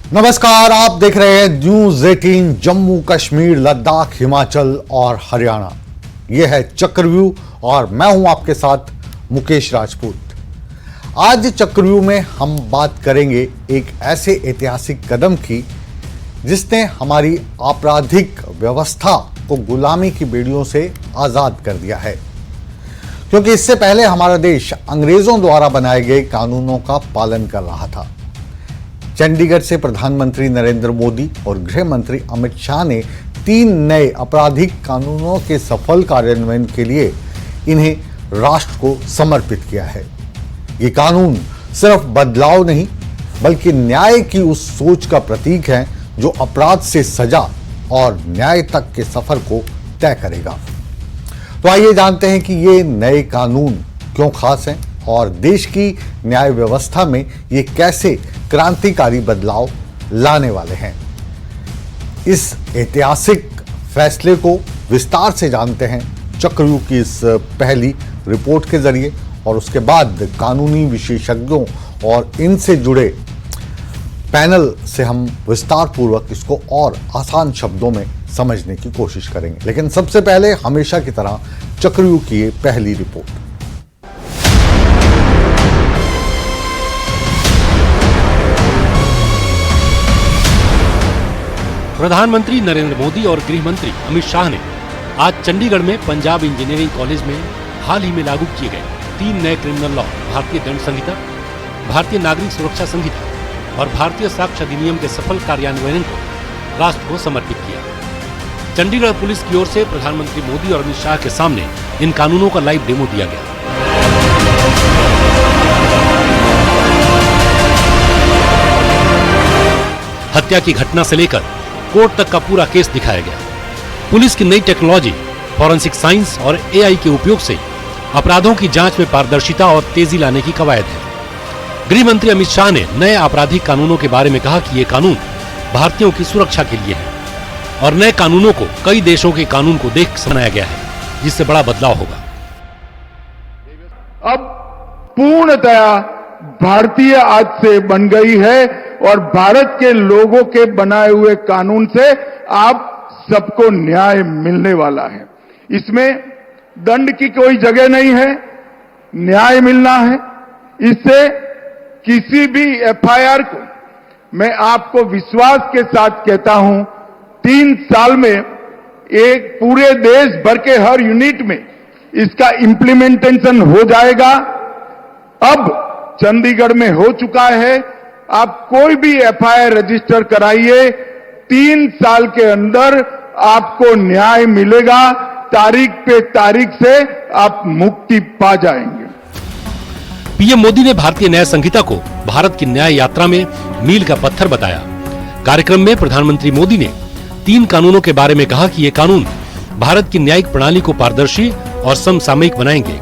नमस्कार, आप देख रहे हैं न्यूज 18 जम्मू कश्मीर, लद्दाख, हिमाचल और हरियाणा। यह है चक्रव्यूह और मैं हूं आपके साथ मुकेश राजपूत। आज चक्रव्यूह में हम बात करेंगे एक ऐसे ऐतिहासिक कदम की जिसने हमारी आपराधिक व्यवस्था को गुलामी की बेड़ियों से आजाद कर दिया है, क्योंकि इससे पहले हमारा देश अंग्रेजों द्वारा बनाए गए कानूनों का पालन कर रहा था। चंडीगढ़ से प्रधानमंत्री नरेंद्र मोदी और गृह मंत्री अमित शाह ने 3 नए आपराधिक कानूनों के सफल कार्यान्वयन के लिए इन्हें राष्ट्र को समर्पित किया है। ये कानून सिर्फ बदलाव नहीं बल्कि न्याय की उस सोच का प्रतीक है जो अपराध से सजा और न्याय तक के सफर को तय करेगा। तो आइए जानते हैं कि ये नए कानून क्यों खास हैं और देश की न्याय व्यवस्था में ये कैसे क्रांतिकारी बदलाव लाने वाले हैं। इस ऐतिहासिक फैसले को विस्तार से जानते हैं चक्रव्यूह की इस पहली रिपोर्ट के जरिए, और उसके बाद कानूनी विशेषज्ञों और इनसे जुड़े पैनल से हम विस्तार पूर्वक इसको और आसान शब्दों में समझने की कोशिश करेंगे। लेकिन सबसे पहले हमेशा की तरह चक्रव्यूह की ये पहली रिपोर्ट। प्रधानमंत्री नरेंद्र मोदी और गृह मंत्री अमित शाह ने आज चंडीगढ़ में पंजाब इंजीनियरिंग कॉलेज में हाल ही में लागू किए गए 3 नए क्रिमिनल लॉ, भारतीय दंड संहिता, भारतीय नागरिक सुरक्षा संहिता और भारतीय साक्ष्य अधिनियम के सफल कार्यान्वयन को राष्ट्र को समर्पित किया। चंडीगढ़ पुलिस की ओर से प्रधानमंत्री मोदी और अमित शाह के सामने इन कानूनों का लाइव डेमो दिया गया। हत्या की घटना से लेकर कोर्ट तक का पूरा केस दिखाया गया। पुलिस की नई टेक्नोलॉजी, फॉरेंसिक साइंस और एआई के उपयोग से अपराधों की जांच में पारदर्शिता और तेजी लाने की कवायद है। गृह मंत्री अमित शाह ने नए आपराधिक कानूनों के बारे में कहा कि ये कानून भारतीयों की सुरक्षा के लिए है और नए कानूनों को कई देशों के कानून को देख बनाया गया है, जिससे बड़ा बदलाव होगा। अब पूर्णतया भारतीय आज से बन गई है और भारत के लोगों के बनाए हुए कानून से आप सबको न्याय मिलने वाला है। इसमें दंड की कोई जगह नहीं है, न्याय मिलना है। इससे किसी भी एफआईआर को मैं आपको विश्वास के साथ कहता हूं 3 साल में एक पूरे देश भर के हर यूनिट में इसका इंप्लीमेंटेशन हो जाएगा। अब चंडीगढ़ में हो चुका है। आप कोई भी एफआईआर रजिस्टर कराइए, 3 साल के अंदर आपको न्याय मिलेगा। तारीख पे तारीख से आप मुक्ति पा जाएंगे। पीएम मोदी ने भारतीय न्याय संहिता को भारत की न्याय यात्रा में मील का पत्थर बताया। कार्यक्रम में प्रधानमंत्री मोदी ने 3 कानूनों के बारे में कहा कि ये कानून भारत की न्यायिक प्रणाली को पारदर्शी और समसामयिक बनाएंगे।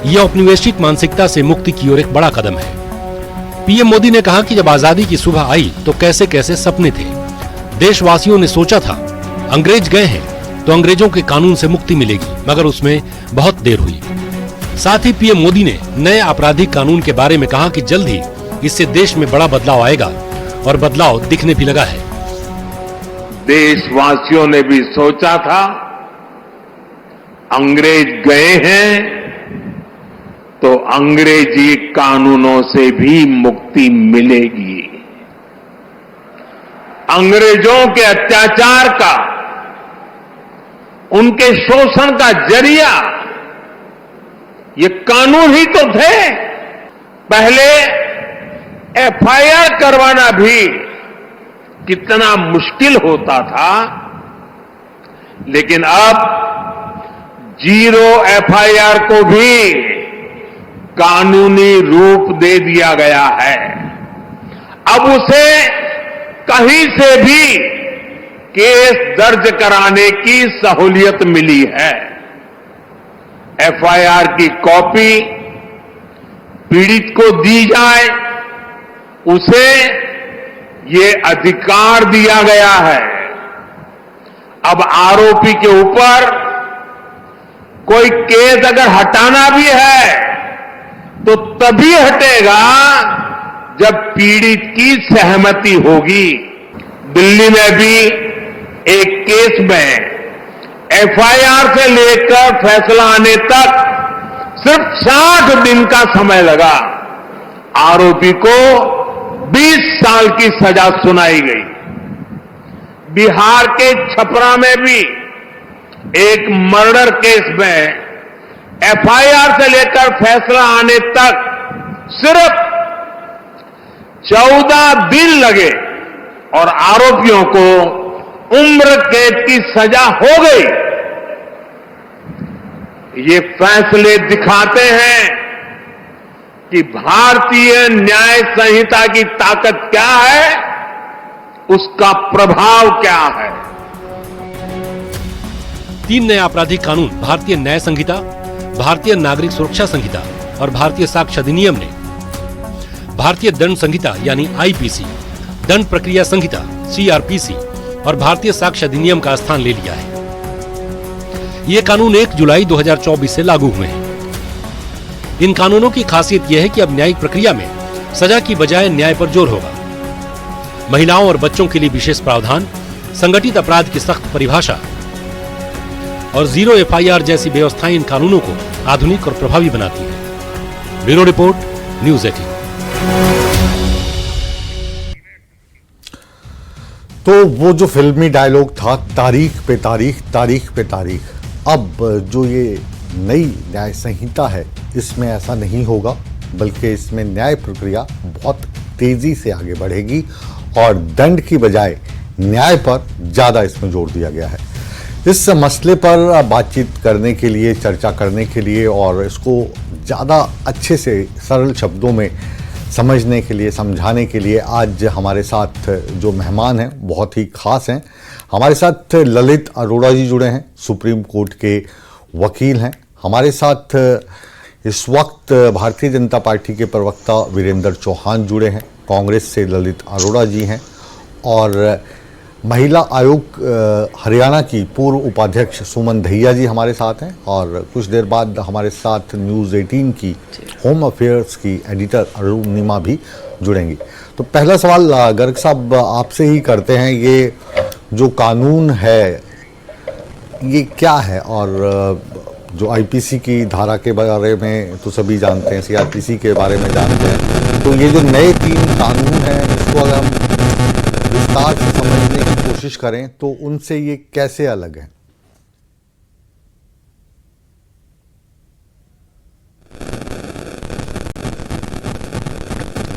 यह औपनिवेशिक मानसिकता से मुक्ति की ओर एक बड़ा कदम है। पीएम मोदी ने कहा कि जब आजादी की सुबह आई तो कैसे कैसे सपने थे। देशवासियों ने सोचा था अंग्रेज गए हैं तो अंग्रेजों के कानून से मुक्ति मिलेगी, मगर उसमें बहुत देर हुई। साथ ही पीएम मोदी ने नए आपराधिक कानून के बारे में कहा कि जल्द ही इससे देश में बड़ा बदलाव आएगा और बदलाव दिखने भी लगा है। देशवासियों ने भी सोचा था अंग्रेज गए हैं तो अंग्रेजी कानूनों से भी मुक्ति मिलेगी। अंग्रेजों के अत्याचार का, उनके शोषण का जरिया ये कानून ही तो थे। पहले एफआईआर करवाना भी कितना मुश्किल होता था, लेकिन अब 0 एफआईआर को भी कानूनी रूप दे दिया गया है। अब उसे कहीं से भी केस दर्ज कराने की सहूलियत मिली है। एफआईआर की कॉपी पीड़ित को दी जाए, उसे ये अधिकार दिया गया है। अब आरोपी के ऊपर कोई केस अगर हटाना भी है तो तभी हटेगा जब पीड़ित की सहमति होगी। दिल्ली में भी एक केस में एफआईआर से लेकर फैसला आने तक सिर्फ 60 दिन का समय लगा। आरोपी को 20 साल की सजा सुनाई गई। बिहार के छपरा में भी एक मर्डर केस में एफआईआर से लेकर फैसला आने तक सिर्फ 14 दिन लगे और आरोपियों को उम्र कैद की सजा हो गई। ये फैसले दिखाते हैं कि भारतीय न्याय संहिता की ताकत क्या है, उसका प्रभाव क्या है। 3 नए आपराधिक कानून भारतीय न्याय संहिता, भारतीय नागरिक सुरक्षा संहिता और भारतीय साक्ष्य अधिनियम ने भारतीय दंड संहिता यानी आईपीसी, दंड प्रक्रिया संहिता सीआरपीसी और भारतीय साक्ष्य अधिनियम का स्थान ले लिया है। ये कानून 1 जुलाई 2024 से लागू हुए हैं। इन कानूनों की खासियत यह है कि अब न्यायिक प्रक्रिया में सजा की बजाय न्याय पर जोर होगा। महिलाओं और बच्चों के लिए विशेष प्रावधान, संगठित अपराध की सख्त परिभाषा और जीरो एफआईआर जैसी व्यवस्थाएं इन कानूनों को आधुनिक और प्रभावी बनाती है। Bureau report, news 18। तो वो जो फिल्मी डायलॉग था, तारीख पे तारीख, तारीख पे तारीख, अब जो ये नई न्याय संहिता है इसमें ऐसा नहीं होगा, बल्कि इसमें न्याय प्रक्रिया बहुत तेजी से आगे बढ़ेगी और दंड की बजाय न्याय पर ज़्यादा इसमें जोर दिया गया है। इस मसले पर बातचीत करने के लिए, चर्चा करने के लिए और इसको ज़्यादा अच्छे से सरल शब्दों में समझने के लिए, समझाने के लिए आज हमारे साथ जो मेहमान हैं बहुत ही ख़ास हैं। हमारे साथ ललित अरोड़ा जी जुड़े हैं, सुप्रीम कोर्ट के वकील हैं। हमारे साथ इस वक्त भारतीय जनता पार्टी के प्रवक्ता वीरेंद्र चौहान जुड़े हैं, कांग्रेस से ललित अरोड़ा जी हैं और महिला आयोग हरियाणा की पूर्व उपाध्यक्ष सुमन दहिया जी हमारे साथ हैं और कुछ देर बाद हमारे साथ न्यूज़ 18 की होम अफेयर्स की एडिटर अरुणिमा भी जुड़ेंगी। तो पहला सवाल गर्ग साहब आपसे ही करते हैं, ये जो कानून है ये क्या है? और जो आईपीसी की धारा के बारे में तो सभी जानते हैं, सीआरपीसी के बारे में जानते हैं, तो ये जो नए 3 कानून हैं इसको अगर हम विस्तार से समझने की कोशिश करें तो उनसे ये कैसे अलग है?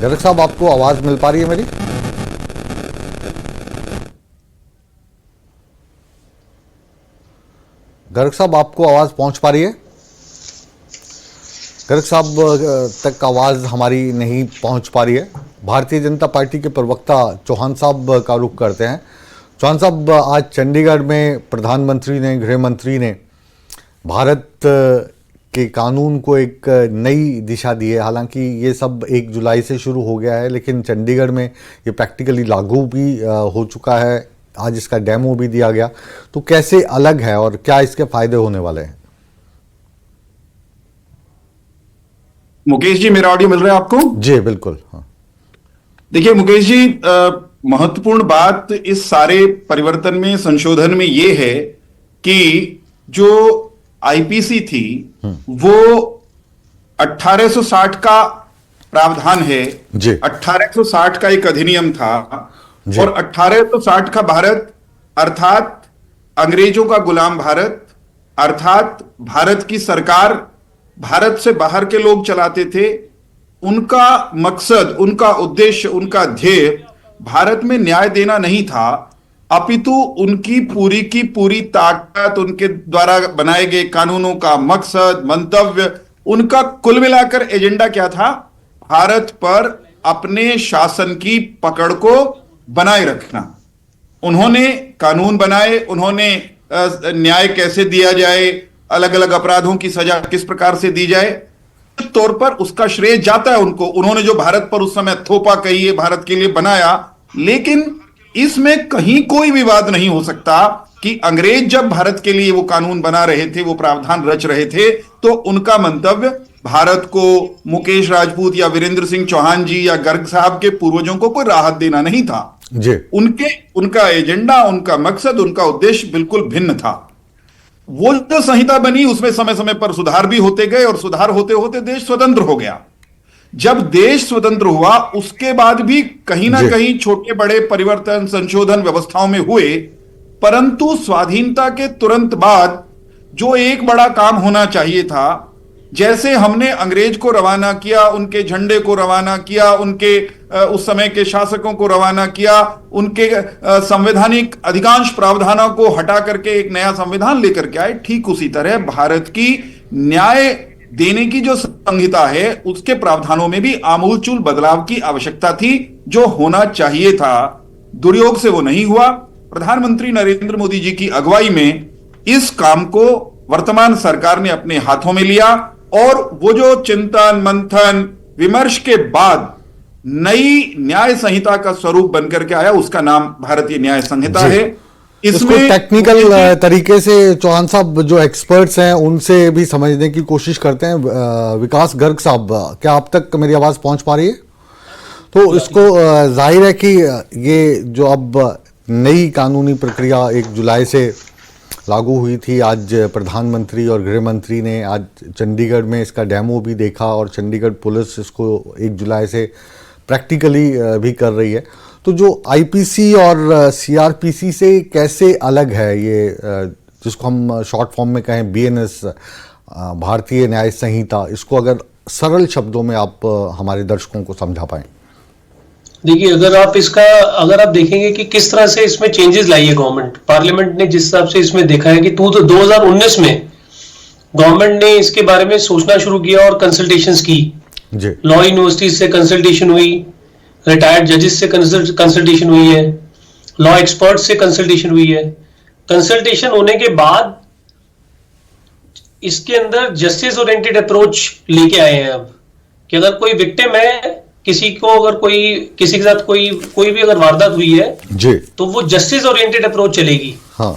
गर्ग साहब, आपको आवाज मिल पा रही है मेरी? गर्ग साहब, आपको आवाज पहुंच पा रही है? गर्ग साहब तक आवाज हमारी नहीं पहुंच पा रही है। भारतीय जनता पार्टी के प्रवक्ता चौहान साहब का रुख करते हैं। चौहान साहब, आज चंडीगढ़ में प्रधानमंत्री ने, गृह मंत्री ने भारत के कानून को एक नई दिशा दी है। हालांकि ये सब 1 जुलाई से शुरू हो गया है, लेकिन चंडीगढ़ में ये प्रैक्टिकली लागू भी हो चुका है। आज इसका डेमो भी दिया गया। तो कैसे अलग है और क्या इसके फायदे होने वाले हैं? मुकेश जी, मेरा ऑडियो मिल रहा है आपको? जी बिल्कुल। हाँ, देखिए मुकेश जी, महत्वपूर्ण बात इस सारे परिवर्तन में, संशोधन में ये है कि जो आईपीसी थी वो 1860 का प्रावधान है जी। 1860 का एक अधिनियम था और 1860 का भारत अर्थात अंग्रेजों का गुलाम भारत, अर्थात भारत की सरकार भारत से बाहर के लोग चलाते थे। उनका मकसद, उनका उद्देश्य, उनका ध्येय भारत में न्याय देना नहीं था, अपितु उनकी पूरी की पूरी ताकत, उनके द्वारा बनाए गए कानूनों का मकसद, मंतव्य, उनका कुल मिलाकर एजेंडा क्या था? भारत पर अपने शासन की पकड़ को बनाए रखना। उन्होंने कानून बनाए, उन्होंने न्याय कैसे दिया जाए, अलग अलग अपराधों की सजा किस प्रकार से दी जाए, तौर पर उसका श्रेय जाता है उनको। उन्होंने जो भारत पर उस समय थोपा कहिए, भारत के लिए बनाया, लेकिन इसमें कहीं कोई विवाद नहीं हो सकता कि अंग्रेज जब भारत के लिए वो कानून बना रहे थे, वो प्रावधान रच रहे थे, तो उनका मंतव्य भारत को मुकेश राजपूत या वीरेंद्र सिंह चौहान जी या गर्ग साहब के पूर्वजों को कोई राहत देना नहीं था जी। उनका एजेंडा, उनका मकसद, उनका उद्देश्य बिल्कुल भिन्न था। वो जो संहिता बनी उसमें समय समय पर सुधार भी होते गए और सुधार होते होते देश स्वतंत्र हो गया। जब देश स्वतंत्र हुआ उसके बाद भी कहीं ना कहीं छोटे बड़े परिवर्तन, संशोधन व्यवस्थाओं में हुए, परंतु स्वाधीनता के तुरंत बाद जो एक बड़ा काम होना चाहिए था, जैसे हमने अंग्रेज को रवाना किया, उनके झंडे को रवाना किया, उनके उस समय के शासकों को रवाना किया, उनके संवैधानिक अधिकांश प्रावधानों को हटा करके एक नया संविधान लेकर के आए, ठीक उसी तरह भारत की न्याय देने की जो संहिता है उसके प्रावधानों में भी आमूलचूल बदलाव की आवश्यकता थी, जो होना चाहिए था। दुर्योग से वो नहीं हुआ। प्रधानमंत्री नरेंद्र मोदी जी की अगुवाई में इस काम को वर्तमान सरकार ने अपने हाथों में लिया और वो जो चिंतन, मंथन, विमर्श के बाद नई न्याय संहिता का स्वरूप बनकर के आया, उसका नाम भारतीय न्याय संहिता है। इसमें टेक्निकल तरीके से चौहान साहब जो एक्सपर्ट्स हैं उनसे भी समझने की कोशिश करते हैं। विकास गर्ग साहब, क्या आप तक मेरी आवाज पहुंच पा रही है? तो इसको जाहिर है कि ये जो अब नई कानूनी प्रक्रिया 1 जुलाई से लागू हुई थी, आज प्रधानमंत्री और गृह मंत्री ने आज चंडीगढ़ में इसका डेमो भी देखा और चंडीगढ़ पुलिस इसको 1 जुलाई से प्रैक्टिकली भी कर रही है। तो जो आईपीसी और सीआरपीसी से कैसे अलग है ये, जिसको हम शॉर्ट फॉर्म में कहें बीएनएस, भारतीय न्याय संहिता, इसको अगर सरल शब्दों में आप हमारे दर्शकों को समझा पाएं। देखिए, अगर आप देखेंगे कि किस तरह से इसमें चेंजेस लाई है गवर्नमेंट, पार्लियामेंट ने जिस हिसाब से इसमें देखा है कि 2019 में गवर्नमेंट ने इसके बारे में सोचना शुरू किया और कंसल्टेशंस की। लॉ यूनिवर्सिटीज से कंसल्टेशन हुई, रिटायर्ड जजेस से कंसल्टेशन हुई है, लॉ एक्सपर्ट से कंसल्टेशन हुई है। कंसल्टेशन होने के बाद इसके अंदर जस्टिस ओरिएंटेड अप्रोच लेके आए हैं अब, कि अगर कोई विक्टिम है, किसी के साथ कोई भी अगर वारदात हुई है जी, तो वो जस्टिस ओरिएंटेड अप्रोच चलेगी। हाँ।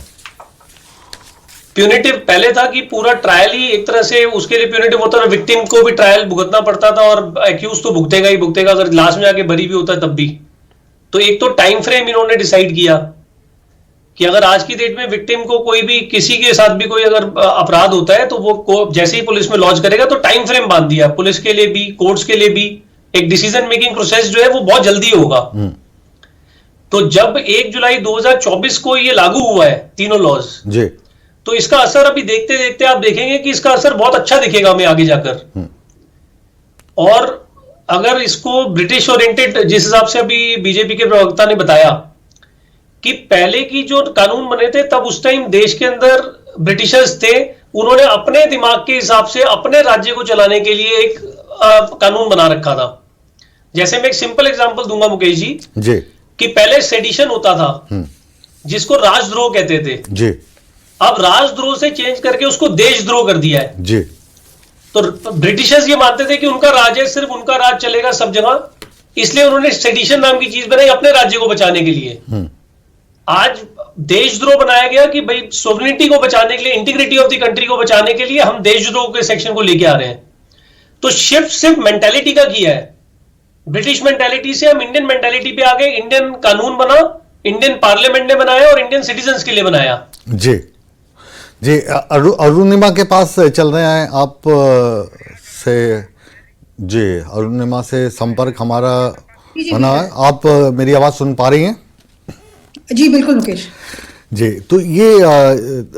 प्यूनिटिव पहले था कि पूरा ट्रायल ही एक तरह से उसके लिए प्यूनिटिव होता था, विक्टिम को भी ट्रायल भुगतना पड़ता था और एक्यूज तो भुगतेगा ही भुगतेगा, अगर लास्ट में आके बरी भी होता है तब भी। तो एक तो टाइम फ्रेम इन्होंने डिसाइड किया कि अगर आज की डेट में विक्टिम को कोई भी, किसी के साथ भी कोई अगर अपराध होता है तो वो जैसे ही पुलिस में लॉन्च करेगा तो टाइम फ्रेम बांध दिया पुलिस के लिए भी, कोर्ट्स के लिए भी। एक डिसीजन मेकिंग प्रोसेस जो है वो बहुत जल्दी होगा। तो जब 1 जुलाई 2024 को ये लागू हुआ है तीनों लॉज जी, तो इसका असर अभी देखते देखते आप देखेंगे कि इसका असर बहुत अच्छा दिखेगा हमें आगे जाकर। और अगर इसको ब्रिटिश ओरिएंटेड, जिस हिसाब से अभी बीजेपी के प्रवक्ता ने बताया कि पहले की जो कानून बने थे तब उस टाइम देश के अंदर ब्रिटिशर्स थे, उन्होंने अपने दिमाग के हिसाब से अपने राज्य को चलाने के लिए एक कानून बना रखा था। जैसे मैं एक सिंपल एग्जांपल दूंगा मुकेश जी कि पहले सेडिशन होता था जिसको राजद्रोह कहते थे जी, अब राजद्रोह से चेंज करके उसको देशद्रोह कर दिया है जी। तो ब्रिटिशर्स ये मानते थे कि उनका राज है, सिर्फ उनका राज चलेगा सब जगह, इसलिए उन्होंने सेडिशन नाम की चीज बनाई अपने राज्य को बचाने के लिए। आज देशद्रोह बनाया गया कि भाई सोवरेनिटी को बचाने के लिए, इंटीग्रिटी ऑफ द कंट्री को बचाने के लिए हम देशद्रोह के सेक्शन को लेके आ रहे हैं। तो शिफ्ट सिर्फ मेंटालिटी का किया है, ब्रिटिश मेंटालिटी से हम इंडियन मेंटालिटी पे आ गए। इंडियन कानून बना, इंडियन पार्लियामेंट ने बनाया और इंडियन सिटीजन्स के लिए बनाया जी। जी, अरुणिमा के पास चल रहे हैं आप से जी। अरुणिमा से संपर्क हमारा बना है, आप मेरी आवाज सुन पा रही हैं? जी बिल्कुल मुकेश जी। तो ये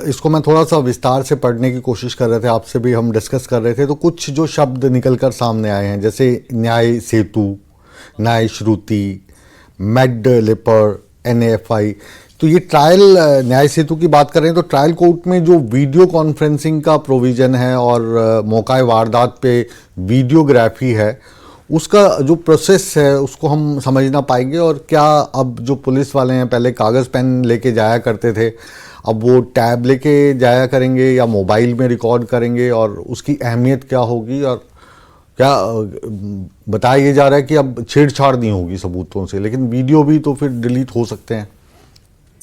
इसको मैं थोड़ा सा विस्तार से पढ़ने की कोशिश कर रहे थे, आपसे भी हम डिस्कस कर रहे थे। तो कुछ जो शब्द निकलकर सामने आए हैं, जैसे न्याय सेतु, न्याय श्रुति, मेड लिपर, NAFI। तो ये ट्रायल, न्याय सेतु की बात करें तो ट्रायल कोर्ट में जो वीडियो कॉन्फ्रेंसिंग का प्रोविज़न है और मौका वारदात पे वीडियोग्राफी है, उसका जो प्रोसेस है उसको हम समझ ना पाएंगे। और क्या अब जो पुलिस वाले हैं, पहले कागज़ पेन लेके जाया करते थे, अब वो टैब लेके जाया करेंगे या मोबाइल में रिकॉर्ड करेंगे, और उसकी अहमियत क्या होगी? और क्या बताया ये जा रहा है कि अब छेड़छाड़ नहीं होगी सबूतों से, लेकिन वीडियो भी तो फिर डिलीट हो सकते हैं।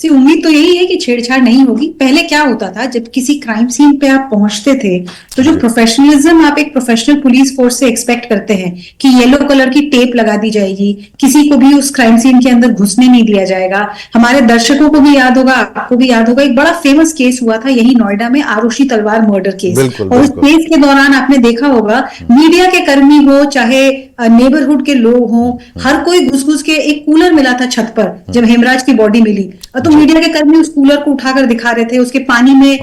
उम्मीद तो यही है कि छेड़छाड़ नहीं होगी। पहले क्या होता था, जब किसी क्राइम सीन पे आप पहुंचते थे तो जो प्रोफेशनलिज्म आप एक प्रोफेशनल पुलिस फोर्स से एक्सपेक्ट करते हैं कि येलो कलर की टेप लगा दी जाएगी, किसी को भी उस क्राइम सीन के अंदर घुसने नहीं दिया जाएगा। हमारे दर्शकों को भी याद होगा, आपको भी याद होगा, एक बड़ा फेमस केस हुआ था यही नोएडा में, आरुषि तलवार मर्डर केस। और उस केस के दौरान आपने देखा होगा, मीडिया के कर्मी हो चाहे नेबरहुड के लोग हों, हर कोई घुस घुस के, एक कूलर मिला था छत पर जब हेमराज की बॉडी मिली, तो मीडिया के कर्मी उस कूलर को उठाकर दिखा रहे थे, उसके पानी में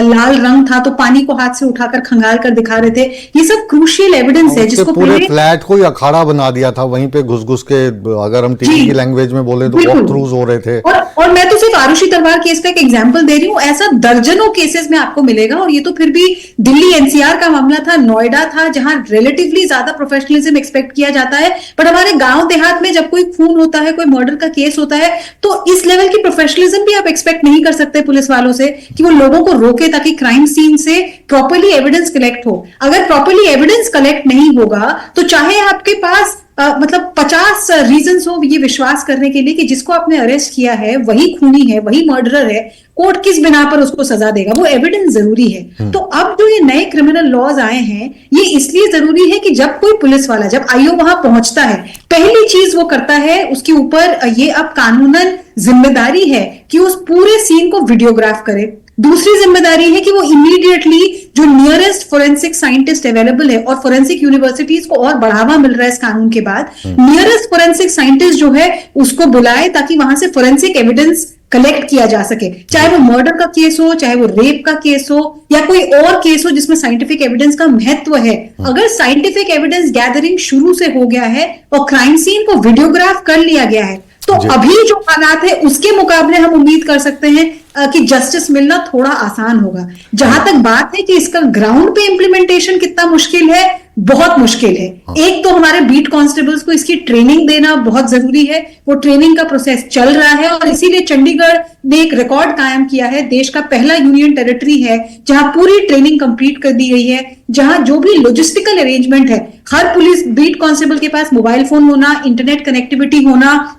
लाल रंग था तो पानी को हाथ से उठाकर खंगाल कर दिखा रहे थे। ये सब क्रूशियल एविडेंस है जिसको पूरे फ्लैट को ही अखाड़ा बना दिया था, वहीं पे घुस घुस के, अगर हम टीवी की लैंग्वेज में बोले तो वॉक थ्रूज हो रहे थे। और मैं तो सिर्फ आरुषि तलवार केस का एक एग्जांपल दे रही हूँ, ऐसा दर्जनों केसेस में आपको मिलेगा। और ये तो फिर भी दिल्ली एनसीआर का मामला था, नोएडा था, जहां रिलेटिवली ज्यादा प्रोफेशनलिज्म एक्सपेक्ट किया जाता है। बट हमारे गांव देहात में जब कोई खून होता है, कोई मर्डर का केस होता है, तो इस लेवल की प्रोफेशनलिज्म भी आप एक्सपेक्ट नहीं कर सकते पुलिस वालों से कि वो लोगों को रोके ताकि क्राइम सीन से प्रॉपर्ली एविडेंस कलेक्ट हो। अगर प्रॉपर्ली एविडेंस कलेक्ट नहीं होगा तो चाहे आपके पास मतलब 50 रीजंस हो ये विश्वास करने के लिए कि जिसको आपने अरेस्ट किया है वही खूनी है, वही मर्डरर है, कोर्ट किस बिना पर उसको सजा देगा, वो एविडेंस जरूरी है। तो अब जो ये नए क्रिमिनल लॉज आए हैं, ये इसलिए जरूरी है कि जब कोई पुलिस वाला, जब आईओ वहां पहुंचता है, पहली चीज वो करता है, उसके ऊपर ये अब कानूनन जिम्मेदारी है कि उस पूरे सीन को वीडियोग्राफ करे। दूसरी जिम्मेदारी है कि वो इमीडिएटली जो नियरेस्ट फोरेंसिक साइंटिस्ट अवेलेबल है, और फोरेंसिक यूनिवर्सिटीज को और बढ़ावा मिल रहा है इस कानून के बाद, नियरेस्ट फोरेंसिक साइंटिस्ट जो है उसको बुलाए ताकि वहां से फोरेंसिक एविडेंस कलेक्ट किया जा सके। चाहे वो मर्डर का केस हो, चाहे वो रेप का केस हो, या कोई और केस हो जिसमें साइंटिफिक एविडेंस का महत्व है। अगर साइंटिफिक एविडेंस गैदरिंग शुरू से हो गया है और क्राइम सीन को वीडियोग्राफ कर लिया गया है, तो अभी जो हालात है उसके मुकाबले हम उम्मीद कर सकते हैं कि जस्टिस मिलना थोड़ा आसान होगा। जहां तक बात है कि इसका ग्राउंड पे इंप्लीमेंटेशन कितना मुश्किल है, बहुत मुश्किल है। एक तो हमारे बीट कांस्टेबल्स को इसकी ट्रेनिंग देना बहुत जरूरी है, वो ट्रेनिंग का प्रोसेस चल रहा है, और इसीलिए चंडीगढ़ ने एक रिकॉर्ड कायम किया है। देश का पहला यूनियन टेरिटरी है जहां पूरी ट्रेनिंग कंप्लीट कर दी गई है, जहां जो भी लॉजिस्टिकल अरेंजमेंट है, हर पुलिस बीट कांस्टेबल के पास मोबाइल फोन होना, इंटरनेट कनेक्टिविटी होना,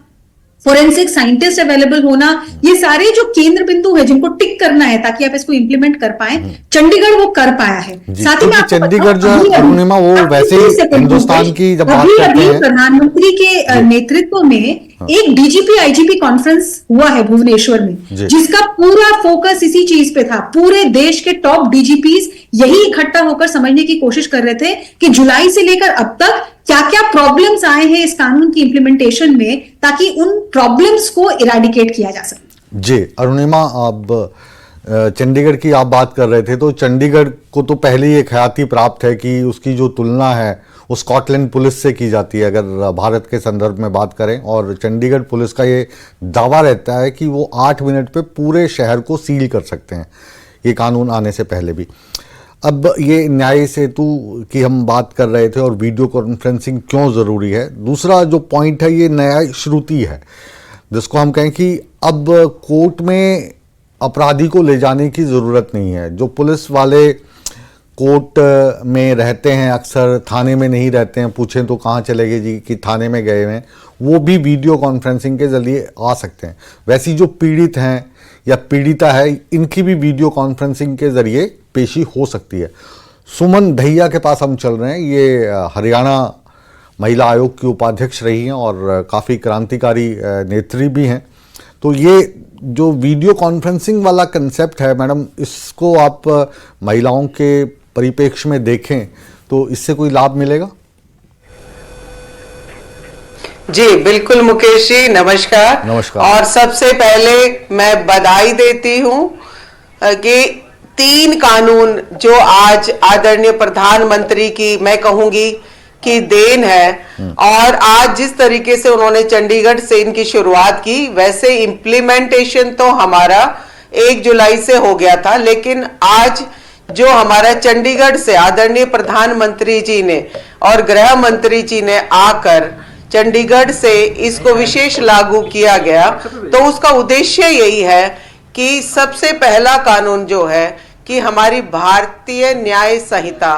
फोरेंसिक साइंटिस्ट अवेलेबल होना, ये सारे जो केंद्र बिंदु है जिनको टिक करना है ताकि आप इसको इंप्लीमेंट कर पाए, चंडीगढ़ वो कर पाया है। साथ ही में चंडीगढ़ जो अरुणिमा, वो वैसे ही हिंदुस्तान की जब बात करते हैं, प्रधानमंत्री के नेतृत्व में एक डीजीपी आईजीपी कॉन्फ्रेंस हुआ है भुवनेश्वर में, जिसका पूरा फोकस इसी चीज पे था। पूरे देश के टॉप डीजीपीज यही इकट्ठा होकर समझने की कोशिश कर रहे थे कि जुलाई से लेकर अब तक क्या क्या प्रॉब्लम्स आए हैं इस कानून की इंप्लीमेंटेशन में, ताकि उन प्रॉब्लम्स को इरेडिकेट किया जा सके। जी अरुणिमा, अब चंडीगढ़ की आप बात कर रहे थे, तो चंडीगढ़ को तो पहले ही एक ख्याति प्राप्त है कि उसकी जो तुलना है वो स्कॉटलैंड पुलिस से की जाती है, अगर भारत के संदर्भ में बात करें। और चंडीगढ़ पुलिस का ये दावा रहता है कि वो 8 मिनट पे पूरे शहर को सील कर सकते हैं, ये कानून आने से पहले भी। अब ये न्याय सेतु की हम बात कर रहे थे और वीडियो कॉन्फ्रेंसिंग क्यों ज़रूरी है। दूसरा जो पॉइंट है, ये न्याय श्रुति है, जिसको हम कहें कि अब कोर्ट में अपराधी को ले जाने की ज़रूरत नहीं है। जो पुलिस वाले कोर्ट में रहते हैं, अक्सर थाने में नहीं रहते हैं, पूछें तो कहाँ चले गए जी कि थाने में गए हैं, वो भी वीडियो कॉन्फ्रेंसिंग के ज़रिए आ सकते हैं। वैसी जो पीड़ित हैं या पीड़िता है, इनकी भी वीडियो कॉन्फ्रेंसिंग के ज़रिए पेशी हो सकती है। सुमन दहिया के पास हम चल रहे हैं, ये हरियाणा महिला आयोग की उपाध्यक्ष रही हैं और काफ़ी क्रांतिकारी नेत्री भी हैं। तो ये जो वीडियो कॉन्फ्रेंसिंग वाला कंसेप्ट है मैडम, इसको आप महिलाओं के परिप्रेक्ष्य में देखें तो इससे कोई लाभ मिलेगा? जी बिल्कुल मुकेश जी, नमस्कार। नमस्कार। और सबसे पहले मैं बधाई देती हूं कि 3 कानून जो आज आदरणीय प्रधानमंत्री की मैं कहूंगी कि देन है, और आज जिस तरीके से उन्होंने चंडीगढ़ से इनकी शुरुआत की, वैसे इम्प्लीमेंटेशन तो हमारा 1 जुलाई से हो गया था, लेकिन आज जो हमारा चंडीगढ़ से आदरणीय प्रधानमंत्री जी ने और गृह मंत्री जी ने आकर चंडीगढ़ से इसको विशेष लागू किया गया, तो उसका उद्देश्य यही है कि सबसे पहला कानून जो है कि हमारी भारतीय न्याय संहिता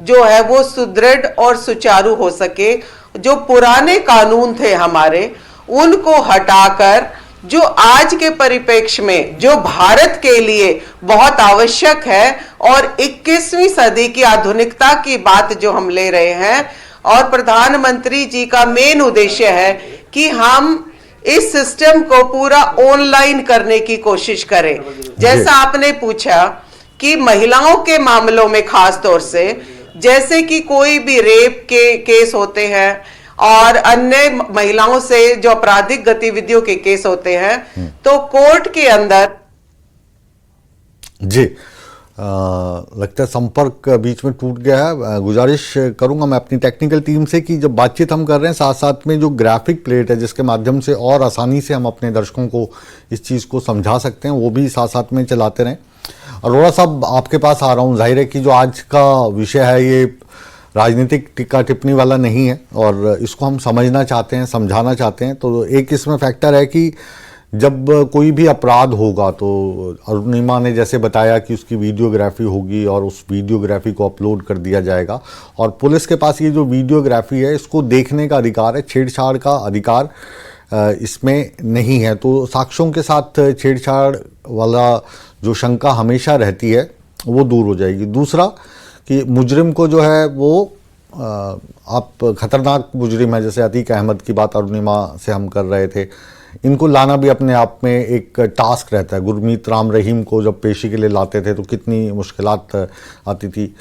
जो है वो सुदृढ़ और सुचारू हो सके। जो पुराने कानून थे हमारे, उनको हटाकर जो आज के परिप्रेक्ष्य में जो भारत के लिए बहुत आवश्यक है और 21वीं सदी की आधुनिकता की बात जो हम ले रहे हैं, और प्रधानमंत्री जी का मेन उद्देश्य है कि हम इस सिस्टम को पूरा ऑनलाइन करने की कोशिश करें। जैसा आपने पूछा कि महिलाओं के मामलों में खास तौर से, जैसे कि कोई भी रेप के केस होते हैं और अन्य महिलाओं से जो आपराधिक गतिविधियों के केस होते हैं, तो कोर्ट के अंदर जी लगता है संपर्क बीच में टूट गया है। गुजारिश करूंगा मैं अपनी टेक्निकल टीम से कि जब बातचीत हम कर रहे हैं, साथ साथ में जो ग्राफिक प्लेट है जिसके माध्यम से और आसानी से हम अपने दर्शकों को इस चीज़ को समझा सकते हैं, वो भी साथ साथ में चलाते रहें। अरोड़ा साहब, आपके पास आ रहा हूँ। जाहिर है कि जो आज का विषय है ये राजनीतिक टिक्का टिप्पणी वाला नहीं है और इसको हम समझना चाहते हैं, समझाना चाहते हैं। तो एक इसमें फैक्टर है कि जब कोई भी अपराध होगा तो अरुणिमा ने जैसे बताया कि उसकी वीडियोग्राफी होगी और उस वीडियोग्राफी को अपलोड कर दिया जाएगा और पुलिस के पास ये जो वीडियोग्राफी है इसको देखने का अधिकार है, छेड़छाड़ का अधिकार इसमें नहीं है। तो साक्ष्यों के साथ छेड़छाड़ वाला जो शंका हमेशा रहती है वो दूर हो जाएगी। दूसरा कि मुजरिम को जो है वो आप खतरनाक मुजरिम है, जैसे अतीक अहमद की बात अरुणिमा से हम कर रहे थे, इनको लाना भी अपने आप में एक टास्क रहता है। गुरमीत राम रहीम को जब पेशी के लिए लाते थे तो कितनी मुश्किलात आती थी।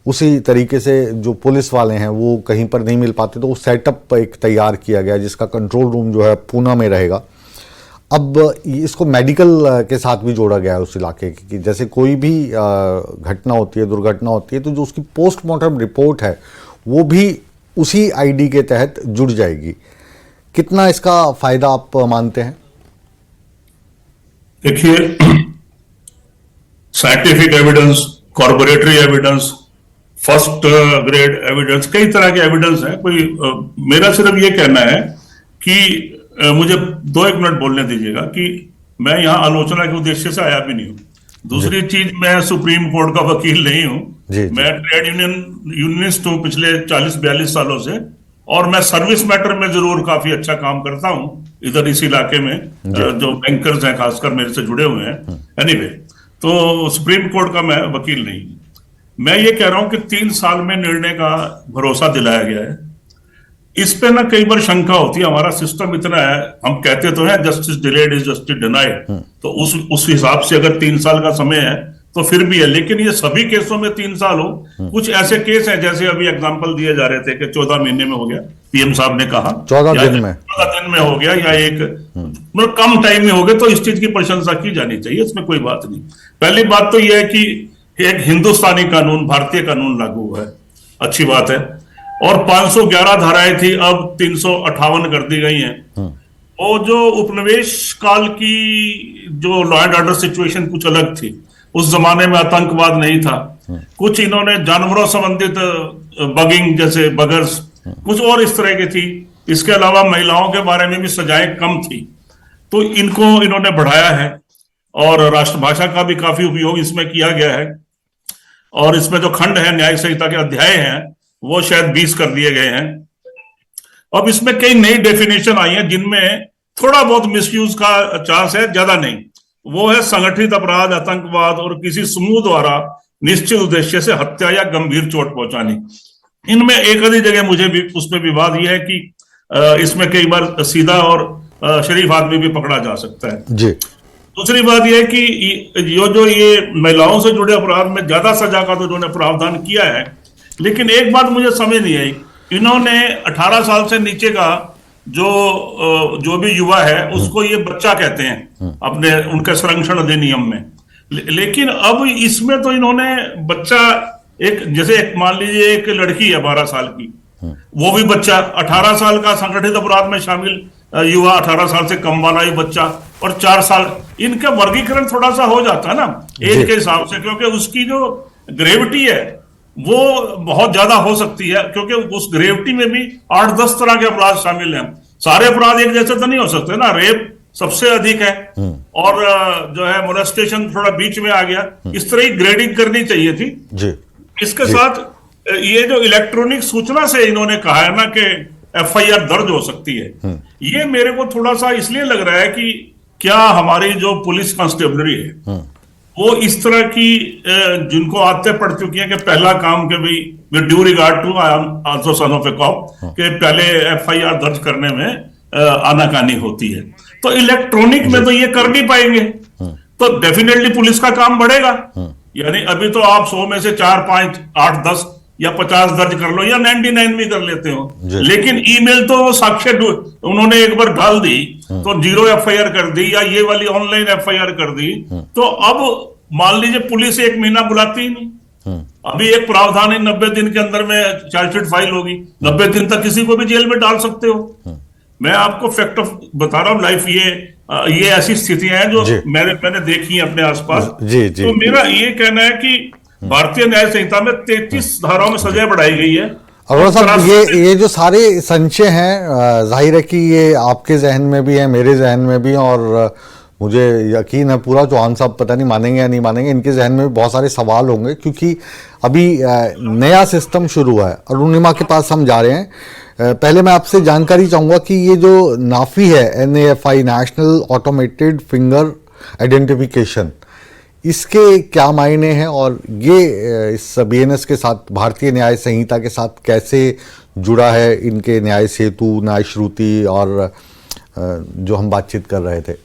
उसी तरीके से जो पुलिस वाले हैं वो कहीं पर नहीं मिल पाते, तो वो सेटअप एक तैयार किया गया जिसका कंट्रोल रूम जो है पूना में रहेगा। अब इसको मेडिकल के साथ भी जोड़ा गया है उस इलाके की, कि जैसे कोई भी घटना होती है, दुर्घटना होती है, तो जो उसकी पोस्टमार्टम रिपोर्ट है वो भी उसी आईडी के तहत जुड़ जाएगी। कितना इसका फायदा आप मानते हैं? देखिए, scientific evidence, corroboratory evidence, first grade evidence, कई तरह के एविडेंस है। कोई मेरा सिर्फ ये कहना है कि मुझे 2-1 मिनट बोलने दीजिएगा कि मैं यहाँ आलोचना के उद्देश्य से आया भी नहीं हूँ। दूसरी चीज, मैं सुप्रीम कोर्ट का वकील नहीं हूँ, मैं ट्रेड यूनियनिस्ट हूँ पिछले 40-42 सालों से, और मैं सर्विस मैटर में जरूर काफी अच्छा काम करता हूँ इधर इस इलाके में। जो बैंकर्स हैं खासकर मेरे से जुड़े हुए हैं। एनीवे, तो सुप्रीम कोर्ट का मैं वकील नहीं। मैं ये कह रहा हूं कि 3 साल में निर्णय का भरोसा दिलाया गया है। इस पे ना कई बार शंका होती है, हमारा सिस्टम इतना है, हम कहते तो है justice delayed is justice denied, तो उस हिसाब से अगर 3 साल का समय है तो फिर भी है। लेकिन ये सभी केसों में 3 साल हो, कुछ ऐसे केस हैं जैसे अभी एग्जांपल दिए जा रहे थे कि 14 महीने में हो गया, पीएम साहब ने कहा 14 दिन में हो गया, या एक मतलब कम टाइम में हो गया, तो इस चीज की प्रशंसा की जानी चाहिए, इसमें कोई बात नहीं। पहली बात तो यह है कि एक हिंदुस्तानी कानून, भारतीय कानून लागू हुआ है, अच्छी बात है। और 511 धाराएं थी, अब 358 कर दी गई हैं। और जो उपनिवेश काल की जो लॉ एंड ऑर्डर सिचुएशन कुछ अलग थी, उस जमाने में आतंकवाद नहीं था, कुछ इन्होंने जानवरों संबंधित बगिंग जैसे बगर्स, कुछ और इस तरह की थी। इसके अलावा महिलाओं के बारे में भी सजाएं कम थी, तो इनको इन्होंने बढ़ाया है। और राष्ट्रभाषा का भी काफी उपयोग इसमें किया गया है। और इसमें जो खंड है, न्यायिक संहिता के अध्याय हैं, वो शायद 20 कर दिए गए हैं। अब इसमें कई नई डेफिनेशन आई हैं जिनमें थोड़ा बहुत मिसयूज का चांस है, ज्यादा नहीं। वो है संगठित अपराध, आतंकवाद और किसी समूह द्वारा निश्चित उद्देश्य से हत्या या गंभीर चोट पहुंचानी। इनमें एक आधी जगह मुझे भी उसमें विवाद यह है कि इसमें कई बार सीधा और शरीफ आदमी भी पकड़ा जा सकता है जी। दूसरी बात यह है कि जो ये महिलाओं से जुड़े अपराध में ज्यादा सजा का तो इन्होंने प्रावधान किया है, लेकिन एक बात मुझे समझ नहीं आई, इन्होंने 18 साल से नीचे का जो भी युवा है उसको ये बच्चा कहते हैं अपने उनके संरक्षण अधिनियम में। लेकिन अब इसमें तो इन्होंने बच्चा, एक जैसे मान लीजिए एक लड़की है 12 साल की, वो भी बच्चा, 18 साल का संगठित अपराध में शामिल युवा, 18 साल से कम वाला ही बच्चा, और 4 साल, इनका वर्गीकरण थोड़ा सा हो जाता है ना एज के हिसाब से, क्योंकि उसकी जो ग्रेविटी है वो बहुत ज्यादा हो सकती है, क्योंकि उस ग्रेविटी में भी 8-10 तरह के अपराध शामिल हैं। सारे अपराध एक जैसे तो नहीं हो सकते ना, रेप सबसे अधिक है, और जो है मोलेस्टेशन थोड़ा बीच में आ गया। इस तरह की ग्रेडिंग करनी चाहिए थी जी। इसके साथ ये जो इलेक्ट्रॉनिक सूचना से इन्होंने कहा है ना कि FIR दर्ज हो सकती है, ये मेरे को थोड़ा सा इसलिए लग रहा है कि क्या हमारी जो पुलिस कांस्टेबलरी है वो इस तरह की जिनको आदतें पड़ चुकी हैं कि पहला काम के भाई with due regard to I am also son of a cop कि पहले एफआईआर दर्ज करने में आनाकानी होती है, तो इलेक्ट्रॉनिक में तो ये कर नहीं पाएंगे, तो डेफिनेटली पुलिस का काम बढ़ेगा। यानी अभी तो आप 100 में से 4, 5, 8, 10 या 50 दर्ज कर लो या 99 भी कर लेते हो, लेकिन ईमेल तो साक्ष्य उन्होंने एक बार डाल दी तो 0 एफआईआर कर दी या ये वाली ऑनलाइन एफआईआर कर दी, तो अब मान लीजिए पुलिस 1 महीना बुलाती ही नहीं। अभी एक प्रावधान है 90 दिन के अंदर में चार्जशीट फाइल होगी, 90 दिन तक किसी को भी जेल में डाल सकते हो। मैं आपको फैक्ट ऑफ बता रहा हूँ लाइफ, ये ऐसी स्थितियां हैं जो मैंने देखी है अपने आसपास। तो मेरा ये कहना है कि भारतीय न्याय संहिता में 33 धाराओं में सजा बढ़ाई गई है। अरोड़ा साहब, ये जो सारे संशय हैं, जाहिर है कि ये आपके जहन में भी है, मेरे जहन में भी, और मुझे यकीन है पूरा चौहान साहब पता नहीं मानेंगे या नहीं मानेंगे, इनके जहन में भी बहुत सारे सवाल होंगे, क्योंकि अभी नया सिस्टम शुरू हुआ है। अरुणिमा के पास हम जा रहे हैं। पहले मैं आपसे जानकारी चाहूंगा कि ये जो नाफी है, NAFI, national automated finger identification, इसके क्या मायने हैं और ये इस BNS के साथ, भारतीय न्याय संहिता के साथ कैसे जुड़ा है, इनके न्याय सेतु, न्याय श्रुति और जो हम बातचीत कर रहे थे?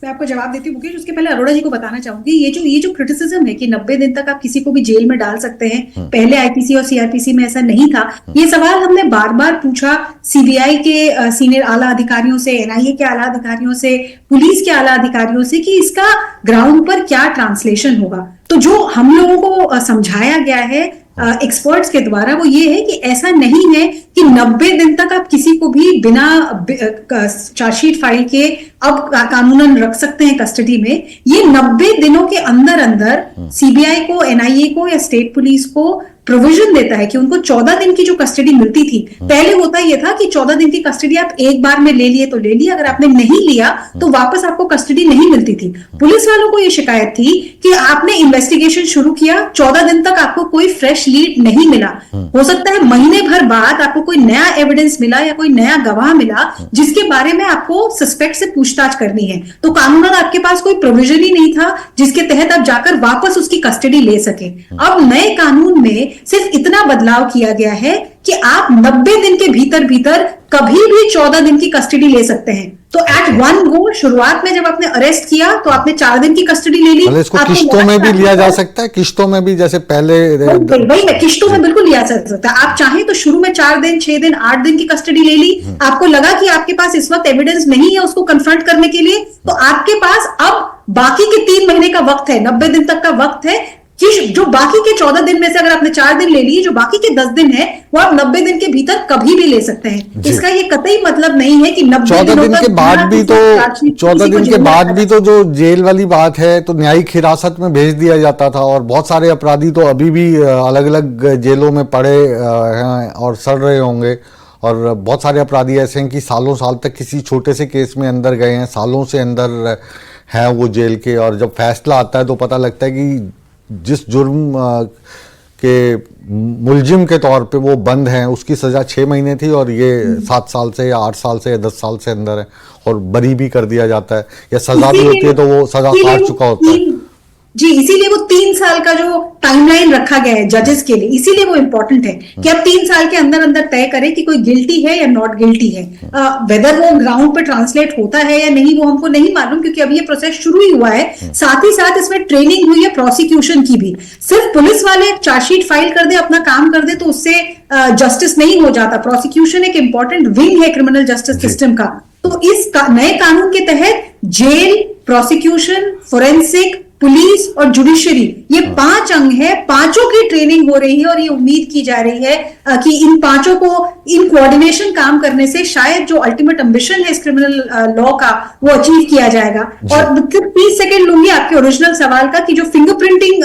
मैं आपको जवाब देती हूँ मुकेश, उसके पहले अरोड़ा जी को बताना चाहूंगी, ये जो क्रिटिसिज्म है कि 90 दिन तक आप किसी को भी जेल में डाल सकते हैं, पहले IPC और CRPC में ऐसा नहीं था। ये सवाल हमने बार बार पूछा CBI के सीनियर आला अधिकारियों से, NIA के आला अधिकारियों से, पुलिस के आला अधिकारियों से कि इसका ग्राउंड पर क्या ट्रांसलेशन होगा। तो जो हम लोगों को समझाया गया है एक्सपर्ट्स के द्वारा वो ये है कि ऐसा नहीं है कि 90 दिन तक आप किसी को भी बिना चार्जशीट फाइल के अब कानूनन रख सकते हैं कस्टडी में। ये 90 दिनों के अंदर अंदर CBI को, NIA को या स्टेट पुलिस को प्रोविजन देता है कि उनको 14 दिन की जो कस्टडी मिलती थी, पहले होता यह था कि 14 दिन की कस्टडी आप एक बार में ले लिए तो ले लिया, अगर आपने नहीं लिया तो वापस आपको कस्टडी नहीं मिलती थी। पुलिस वालों को यह शिकायत थी कि आपने इन्वेस्टिगेशन शुरू किया, 14 दिन तक आपको कोई फ्रेश लीड नहीं मिला, हो सकता है महीने भर बाद आपको कोई नया एविडेंस मिला या कोई नया गवाह मिला जिसके बारे में आपको सस्पेक्ट से पूछताछ करनी है, तो कानूनन आपके पास कोई प्रोविजन ही नहीं था जिसके तहत आप जाकर वापस उसकी कस्टडी ले सके। अब नए कानून में सिर्फ इतना बदलाव किया गया है कि आप 90 दिन के भीतर कभी भी 14 दिन की कस्टडी ले सकते हैं। तो एट वन गो, शुरुआत में जब आपने अरेस्ट किया तो आपने 4 दिन की कस्टडी ले ली। इसको किश्तों में भी लिया जा सकता है, किश्तों में भी, जैसे पहले वही मैं किश्तों में बिल्कुल लिया जा सकता है। आप चाहें तो शुरू में 4 दिन, 6 दिन, 8 दिन की कस्टडी ले ली, आपको लगा कि आपके पास इस वक्त एविडेंस नहीं है उसको कन्फ्रंट करने के लिए, तो आपके पास अब बाकी के 3 महीने का वक्त है, 90 दिन तक का वक्त है कि जो बाकी के 14 दिन में से अगर आपने 4 दिन ले लिए, जो बाकी के 10 दिन है वो आप 90 दिन के भीतर कभी भी ले सकते हैं। इसका ये कतई मतलब नहीं है कि 14 दिन के बाद भी तो 14 दिन के बाद भी तो जो जेल वाली बात है तो न्यायिक हिरासत में भेज दिया जाता था, और बहुत सारे अपराधी तो अभी भी अलग अलग जेलों में पड़े हैं और सड़ रहे होंगे, और बहुत सारे अपराधी ऐसे हैं कि सालों साल तक किसी छोटे से केस में अंदर गए हैं, सालों से अंदर हैं वो जेल के, और जब फैसला आता है तो पता लगता है कि जिस जुर्म के मुलजिम के तौर पे वो बंद हैं उसकी सजा 6 महीने थी और ये 7 साल से या 8 साल से या 10 साल से अंदर है, और बरी भी कर दिया जाता है, या सजा भी होती है तो वो सजा काट चुका होता है। जी, इसीलिए वो 3 साल का जो टाइमलाइन रखा गया है जजेस के लिए, इसीलिए वो इंपॉर्टेंट है कि आप 3 साल के अंदर अंदर तय करें कि कोई गिल्टी है या नॉट गिल्टी है। वेदर वो ग्राउंड पे ट्रांसलेट होता है या नहीं वो हमको नहीं मालूम, क्योंकि अभी ये प्रोसेस शुरू ही हुआ है। साथ ही साथ इसमें ट्रेनिंग हुई है प्रोसिक्यूशन की भी। सिर्फ पुलिस वाले चार्जशीट फाइल कर दे, अपना काम कर दे, तो उससे जस्टिस नहीं हो जाता। प्रोसिक्यूशन एक इंपॉर्टेंट विंग है क्रिमिनल जस्टिस सिस्टम का। तो इस नए कानून के तहत जेल, प्रोसिक्यूशन, फोरेंसिक, पुलिस और जुडिशरी, ये 5 अंग है, पांचों की ट्रेनिंग हो रही है, और ये उम्मीद की जा रही है कि इन पांचों को इन कोऑर्डिनेशन काम करने से शायद जो अल्टीमेट एम्बिशन है इस क्रिमिनल लॉ का वो अचीव किया जाएगा। और 30 सेकंड लूंगी आपके ओरिजिनल सवाल का कि जो फिंगरप्रिंटिंग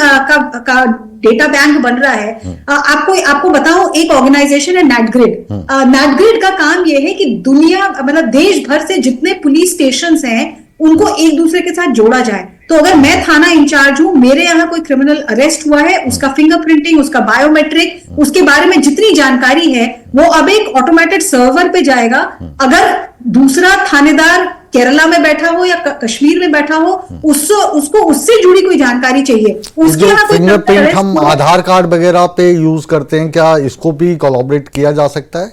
का डेटा बैंक बन रहा है, आपको बताऊं, एक ऑर्गेनाइजेशन है नेटग्रिड। नेटग्रिड का काम यह है कि दुनिया, मतलब देश भर से जितने पुलिस स्टेशन हैं उनको एक दूसरे के साथ जोड़ा जाए। तो अगर मैं थाना इंचार्ज हूं, मेरे यहाँ कोई क्रिमिनल अरेस्ट हुआ है, उसका फिंगरप्रिंटिंग, उसका बायोमेट्रिक, उसके बारे में जितनी जानकारी है वो अब एक ऑटोमेटेड सर्वर पे जाएगा। अगर दूसरा थानेदार केरला में बैठा हो या कश्मीर में बैठा हो, उसको उससे जुड़ी कोई जानकारी चाहिए। उसके जो यहाँ कोई फिंगरप्रिंट हम आधार कार्ड वगैरह पे यूज करते हैं, क्या इसको भी कोलैबोरेट किया जा सकता है?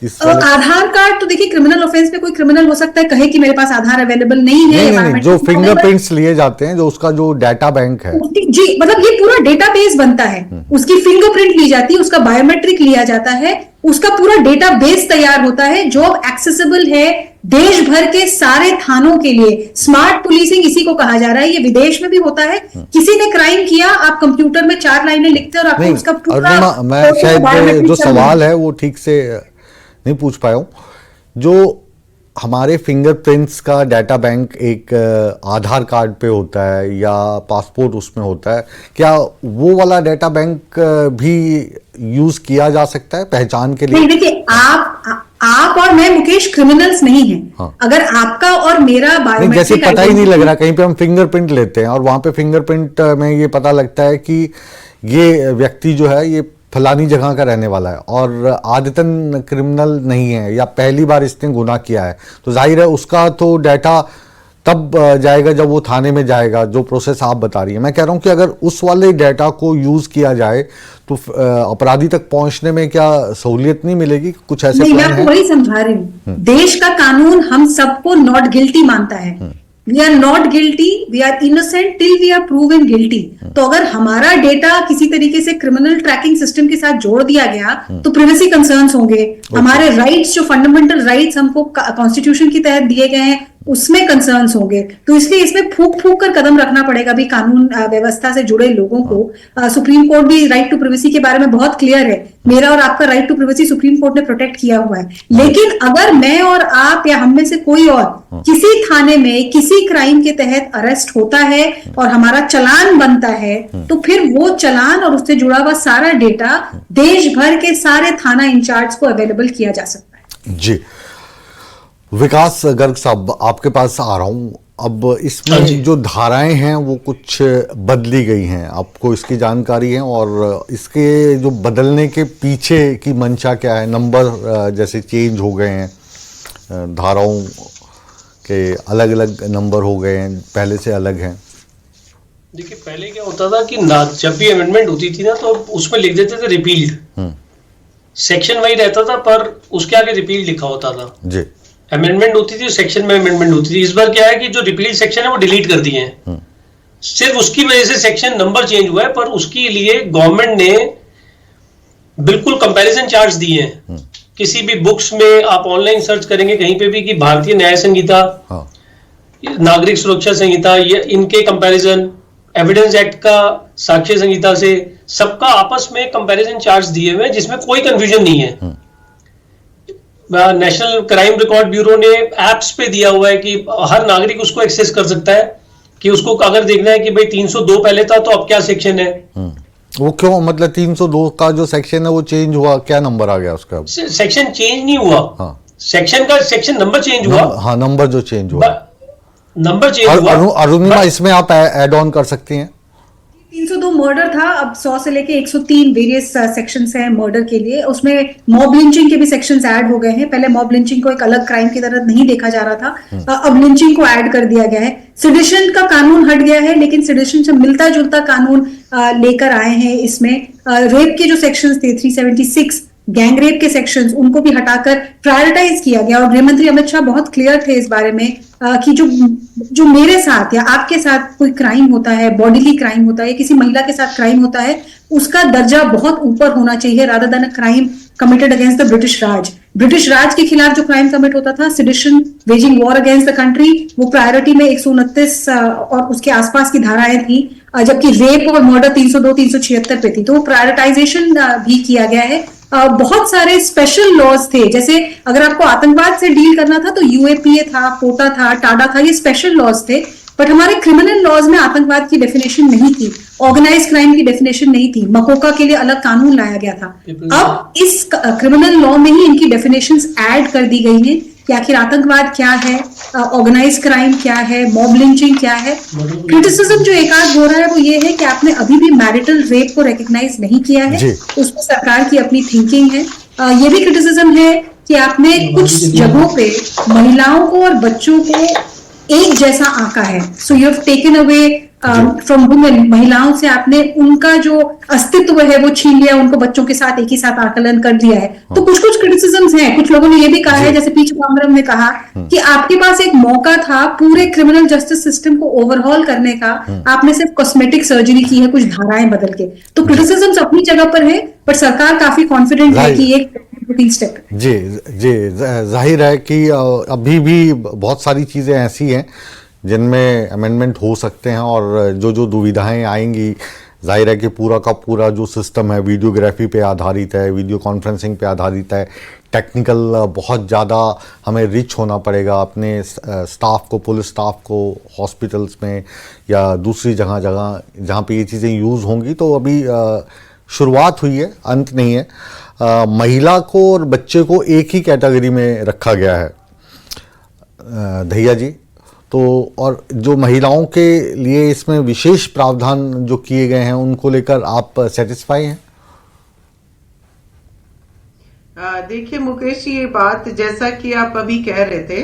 आधार कार्ड तो देखिए क्रिमिनल ऑफेंस में कोई क्रिमिनल हो सकता है कहे कि मेरे पास आधार अवेलेबल नहीं है। नहीं, जो फिंगरप्रिंट्स लिए जाते हैं, जो उसका जो डाटा बैंक है, जी, मतलब ये पूरा डेटाबेस बनता है, उसकी फिंगरप्रिंट ली जाती है, उसका बायोमेट्रिक लिया जाता है, उसका पूरा डेटाबेस तैयार होता है जो अब एक्सेसिबल है देश भर के सारे थानों के लिए। स्मार्ट पुलिसिंग इसी को कहा जा रहा है, ये विदेश में भी होता है। किसी ने क्राइम किया, आप कंप्यूटर में 4 लाइनें लिखते हैं और आपको उसका पूरा, मैं शायद जो सवाल है वो ठीक से नहीं पूछ पाया हूं। जो हमारे फिंगरप्रिंट्स का डाटा बैंक एक आधार कार्ड पे होता है या पासपोर्ट उसमें होता है, क्या वो वाला डाटा बैंक भी यूज किया जा सकता है पहचान के लिए? नहीं, देखिए आप और मैं मुकेश क्रिमिनल्स नहीं हैं। हाँ। अगर आपका और मेरा बायोमेट्रिक जैसे पता ही नहीं लग रहा, कहीं पे हम फिंगरप्रिंट लेते हैं और वहां पे फिंगरप्रिंट में ये पता लगता है कि ये व्यक्ति जो है ये फलानी जगह का रहने वाला है और आदतन क्रिमिनल नहीं है या पहली बार इसने गुनाह किया है, तो जाहिर है उसका तो डाटा तब जाएगा जब वो थाने में जाएगा, जो प्रोसेस आप बता रही है। मैं कह रहा हूं कि अगर उस वाले डाटा को यूज किया जाए तो अपराधी तक पहुंचने में क्या सहूलियत नहीं मिलेगी? कुछ ऐसे नहीं, मैं आपको वही समझा रही हूँ। देश का कानून हम सबको नॉट गिल्टी मानता है। We are not guilty, we are innocent till we are proven guilty. तो अगर हमारा डेटा किसी तरीके से क्रिमिनल ट्रैकिंग सिस्टम के साथ जोड़ दिया गया तो प्रिवेसी कंसर्न्स होंगे, हमारे राइट्स, जो फंडामेंटल राइट्स हमको कॉन्स्टिट्यूशन के तहत दिए गए हैं, उसमें कंसर्न्स होंगे। तो इसलिए इसमें फूक फूक कर कदम रखना पड़ेगा भी कानून व्यवस्था से जुड़े लोगों को। सुप्रीम कोर्ट भी राइट टू प्रिवेसी के बारे में बहुत क्लियर है। मेरा और आपका right to privacy supreme court ने प्रोटेक्ट किया हुआ है। लेकिन अगर मैं और आप या हम में से कोई और किसी थाने में किसी क्राइम के तहत अरेस्ट होता है और हमारा चालान बनता है, तो फिर वो चालान और उससे जुड़ा हुआ सारा डेटा देश भर के सारे थाना इंचार्ज को अवेलेबल किया जा सकता है। जी, विकास गर्ग साहब आपके पास आ रहा हूं। अब इसमें जो धाराएं हैं वो कुछ बदली गई हैं, आपको इसकी जानकारी है? और इसके जो बदलने के पीछे की मंशा क्या है? नंबर जैसे चेंज हो गए हैं, धाराओं के अलग अलग नंबर हो गए हैं, पहले से अलग हैं। देखिए, पहले क्या होता था कि जब भी अमेंडमेंट होती थी ना तो उसमें लिख देते थे रिपील्ड, सेक्शन वही रहता था पर उसके आगे रिपील्ड लिखा होता था। जी, अमेंडमेंट होती थी, सेक्शन में अमेंडमेंट होती थी। इस बार क्या है कि जो रिपील्ड सेक्शन है वो डिलीट कर दिए हैं। सिर्फ उसकी वजह से सेक्शन नंबर चेंज हुआ है, पर उसके लिए गवर्नमेंट ने बिल्कुल कंपैरिजन चार्ट्स दिए हैं। किसी भी बुक्स में आप ऑनलाइन सर्च करेंगे कहीं पे भी कि भारतीय न्याय संहिता, नागरिक सुरक्षा संहिता, ये इनके कंपैरिजन, एविडेंस एक्ट का साक्ष्य संहिता से, सबका आपस में कंपैरिजन चार्ट्स दिए हुए हैं जिसमें कोई कंफ्यूजन नहीं है। नेशनल क्राइम रिकॉर्ड ब्यूरो ने एप्स पे दिया हुआ है कि हर नागरिक उसको एक्सेस कर सकता है कि उसको अगर देखना है कि भाई 302 पहले था तो अब क्या सेक्शन है। वो क्यों, मतलब 302 का जो सेक्शन है वो चेंज हुआ, क्या नंबर आ गया उसका? सेक्शन चेंज नहीं हुआ, सेक्शन नंबर चेंज हुआ। हाँ, नंबर जो चेंज हुआ, नंबर चेंज हुआ। अरुणिमा, इसमें आप ऐड ऑन कर सकती हैं। 302 मर्डर था, अब 100 से लेके 103 वेरियस सेक्शंस हैं मर्डर के लिए। उसमें मॉब लिंचिंग के भी सेक्शंस ऐड हो गए हैं। पहले मॉब लिंचिंग को एक अलग क्राइम की तरह नहीं देखा जा रहा था, अब लिंचिंग को ऐड कर दिया गया है। सेडिशन का कानून हट गया है, लेकिन सेडिशन से मिलता जुलता कानून लेकर आए हैं इसमें। रेप के जो सेक्शंस थे 376 गैंग रेप के सेक्शंस, उनको भी हटाकर प्रायोरिटाइज किया गया। और गृह मंत्री अमित शाह बहुत क्लियर थे इस बारे में कि जो मेरे साथ या आपके साथ कोई क्राइम होता है, बॉडीली क्राइम होता है, किसी महिला के साथ क्राइम होता है, उसका दर्जा बहुत ऊपर होना चाहिए rather than a crime committed against the British Raj. British Raj के खिलाफ जो क्राइम कमिट होता था, sedition, waging war against the country, वो प्रायोरिटी में 129 और उसके आसपास की धाराएं थी, जबकि रेप और मर्डर 302, 376 पे थी। तो प्रायोरिटाइजेशन भी किया गया है। बहुत सारे स्पेशल लॉज थे, जैसे अगर आपको आतंकवाद से डील करना था तो यूएपीए था, पोटा था, टाडा था, ये स्पेशल लॉज थे। बट हमारे क्रिमिनल लॉज में आतंकवाद की डेफिनेशन नहीं थी, ऑर्गेनाइज क्राइम की डेफिनेशन नहीं थी, मकोका के लिए अलग कानून लाया गया था। अब इस क्रिमिनल लॉ में ही इनकी डेफिनेशंस ऐड कर दी गई हैं कि आखिर आतंकवाद क्या है, ऑर्गेनाइज क्राइम क्या है, मॉब लिंचिंग क्या है। क्रिटिसिज्म जो एक आध हो रहा है वो ये है कि आपने अभी भी मैरिटल रेप को रिकॉग्नाइज नहीं किया है, उसमें सरकार की अपनी थिंकिंग है। ये भी क्रिटिसिज्म है कि आपने कुछ जगहों पे महिलाओं को और बच्चों को एक जैसा आंका है. So you have taken away from women, महिलाओं से आपने उनका जो अस्तित्व है वो छीन लिया, उनको बच्चों के साथ एक ही साथ आकलन कर दिया है. तो कुछ कुछ क्रिटिसिज्म्स हैं. कुछ लोगों ने ये भी कहा है, जैसे पी चिदम्बरम ने कहा कि आपके पास एक मौका था पूरे क्रिमिनल जस्टिस सिस्टम को ओवरहॉल करने का, आपने सिर्फ कॉस्मेटिक सर्जरी की है कुछ धाराएं बदल के. तो क्रिटिसिज्म्स अपनी जगह पर है, पर सरकार काफी कॉन्फिडेंट है कि एक स्टेप. जी जी, जाहिर है कि अभी भी बहुत सारी चीजें ऐसी हैं जिनमें अमेंडमेंट हो सकते हैं, और जो जो दुविधाएं आएंगी, जाहिर है कि पूरा का पूरा जो सिस्टम है वीडियोग्राफी पे आधारित है, वीडियो कॉन्फ्रेंसिंग पे आधारित है, टेक्निकल बहुत ज़्यादा हमें रिच होना पड़ेगा अपने स्टाफ को, पुलिस स्टाफ को हॉस्पिटल्स में या दूसरी जगह जहाँ पे ये चीज़ें यूज़ होंगी. तो अभी शुरुआत हुई है, अंत नहीं है. महिला को और बच्चे को एक ही कैटेगरी में रखा गया है दहिया जी. तो और जो महिलाओं के लिए इसमें विशेष प्रावधान जो किए गए हैं उनको लेकर आप सेटिस्फाई हैं? देखिए मुकेश जी, ये बात जैसा कि आप अभी कह रहे थे,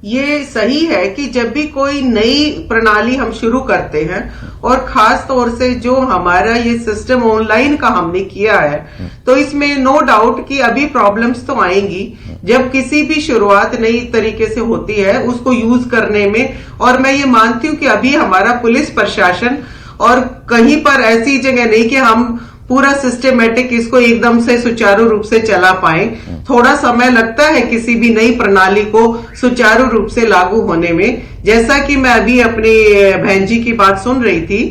ये सही है कि जब भी कोई नई प्रणाली हम शुरू करते हैं, और खास तौर से जो हमारा ये सिस्टम ऑनलाइन का हमने किया है, तो इसमें नो डाउट कि अभी प्रॉब्लम्स तो आएंगी जब किसी भी शुरुआत नई तरीके से होती है उसको यूज करने में. और मैं ये मानती हूँ कि अभी हमारा पुलिस प्रशासन, और कहीं पर ऐसी जगह नहीं कि हम पूरा सिस्टमेटिक इसको एकदम से सुचारू रूप से चला पाए. थोड़ा समय लगता है किसी भी नई प्रणाली को सुचारू रूप से लागू होने में. जैसा कि मैं अभी अपनी बहन जी की बात सुन रही थी,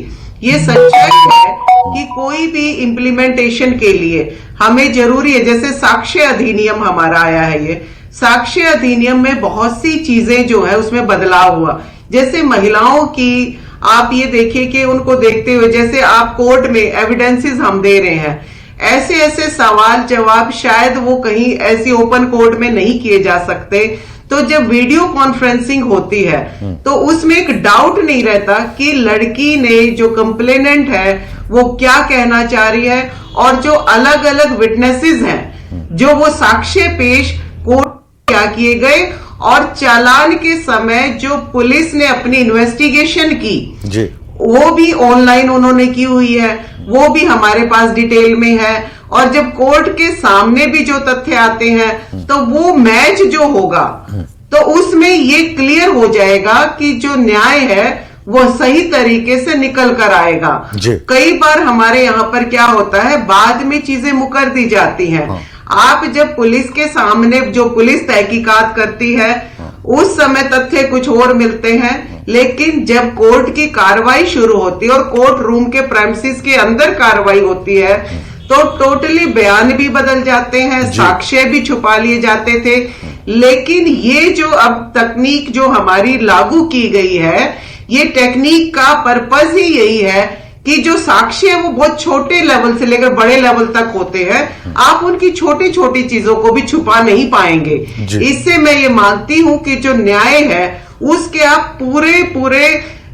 ये सच्चाई है कि कोई भी इम्प्लीमेंटेशन के लिए हमें जरूरी है, जैसे साक्ष्य अधिनियम हमारा आया है, ये साक्ष्य अधिनियम में बहुत सी चीजें जो है उसमें बदलाव हुआ. जैसे महिलाओं की आप ये देखिए कि उनको देखते हुए, जैसे आप कोर्ट में एविडेंसेस हम दे रहे हैं, ऐसे ऐसे सवाल जवाब शायद वो कहीं ऐसी ओपन कोर्ट में नहीं किए जा सकते. तो जब वीडियो कॉन्फ्रेंसिंग होती है तो उसमें एक डाउट नहीं रहता कि लड़की ने, जो कंप्लेनेंट है, वो क्या कहना चाह रही है, और जो अलग अलग विटनेसेस हैं जो वो साक्ष्य पेश कोर्ट क्या किए गए, और चालान के समय जो पुलिस ने अपनी इन्वेस्टिगेशन की जी, वो भी ऑनलाइन उन्होंने की हुई है, वो भी हमारे पास डिटेल में है. और जब कोर्ट के सामने भी जो तथ्य आते हैं तो वो मैच जो होगा, तो उसमें ये क्लियर हो जाएगा कि जो न्याय है वो सही तरीके से निकल कर आएगा. कई बार हमारे यहाँ पर क्या होता है, बाद में चीजें मुकर दी जाती हैं. आप जब पुलिस के सामने, जो पुलिस तहकीकात करती है, उस समय तथ्य कुछ और मिलते हैं, लेकिन जब कोर्ट की कार्रवाई शुरू होती है और कोर्ट रूम के प्रेमिसेस के अंदर कार्रवाई होती है, तो टोटली बयान भी बदल जाते हैं, साक्ष्य भी छुपा लिए जाते थे. लेकिन ये जो अब तकनीक जो हमारी लागू की गई है, ये टेक्निक का पर्पस ही यही है कि जो साक्ष्य है वो बहुत छोटे लेवल से लेकर बड़े लेवल तक होते हैं, आप उनकी छोटी छोटी चीजों को भी छुपा नहीं पाएंगे. इससे मैं ये मानती हूं कि जो न्याय है उसके आप पूरे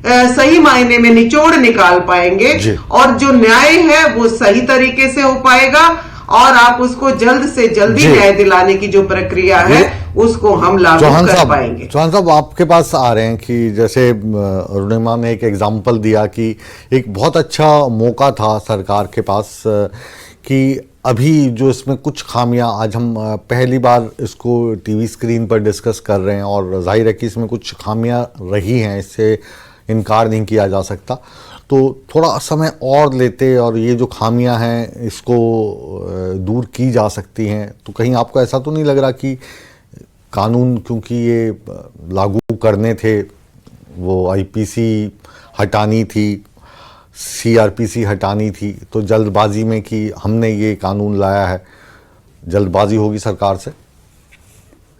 सही मायने में निचोड़ निकाल पाएंगे, और जो न्याय है वो सही तरीके से हो पाएगा, और आप उसको जल्द से जल्दी न्याय दिलाने की जो प्रक्रिया है उसको हम लागू कर पाएंगे. चौहान साहब, आपके पास आ रहे हैं कि जैसे अरुणिमा ने एक एग्जाम्पल दिया कि एक बहुत अच्छा मौका था सरकार के पास कि अभी जो इसमें कुछ खामियां, आज हम पहली बार इसको टीवी स्क्रीन पर डिस्कस कर रहे हैं, और जाहिर है कि इसमें कुछ खामियां रही हैं, इससे इनकार नहीं किया जा सकता. तो थोड़ा समय और लेते और ये जो खामियां हैं इसको दूर की जा सकती हैं, तो कहीं आपको ऐसा तो नहीं लग रहा कि कानून, क्योंकि ये लागू करने थे, वो आईपीसी हटानी थी, सीआरपीसी हटानी थी, तो जल्दबाजी में कि हमने ये कानून लाया है, जल्दबाजी होगी सरकार से?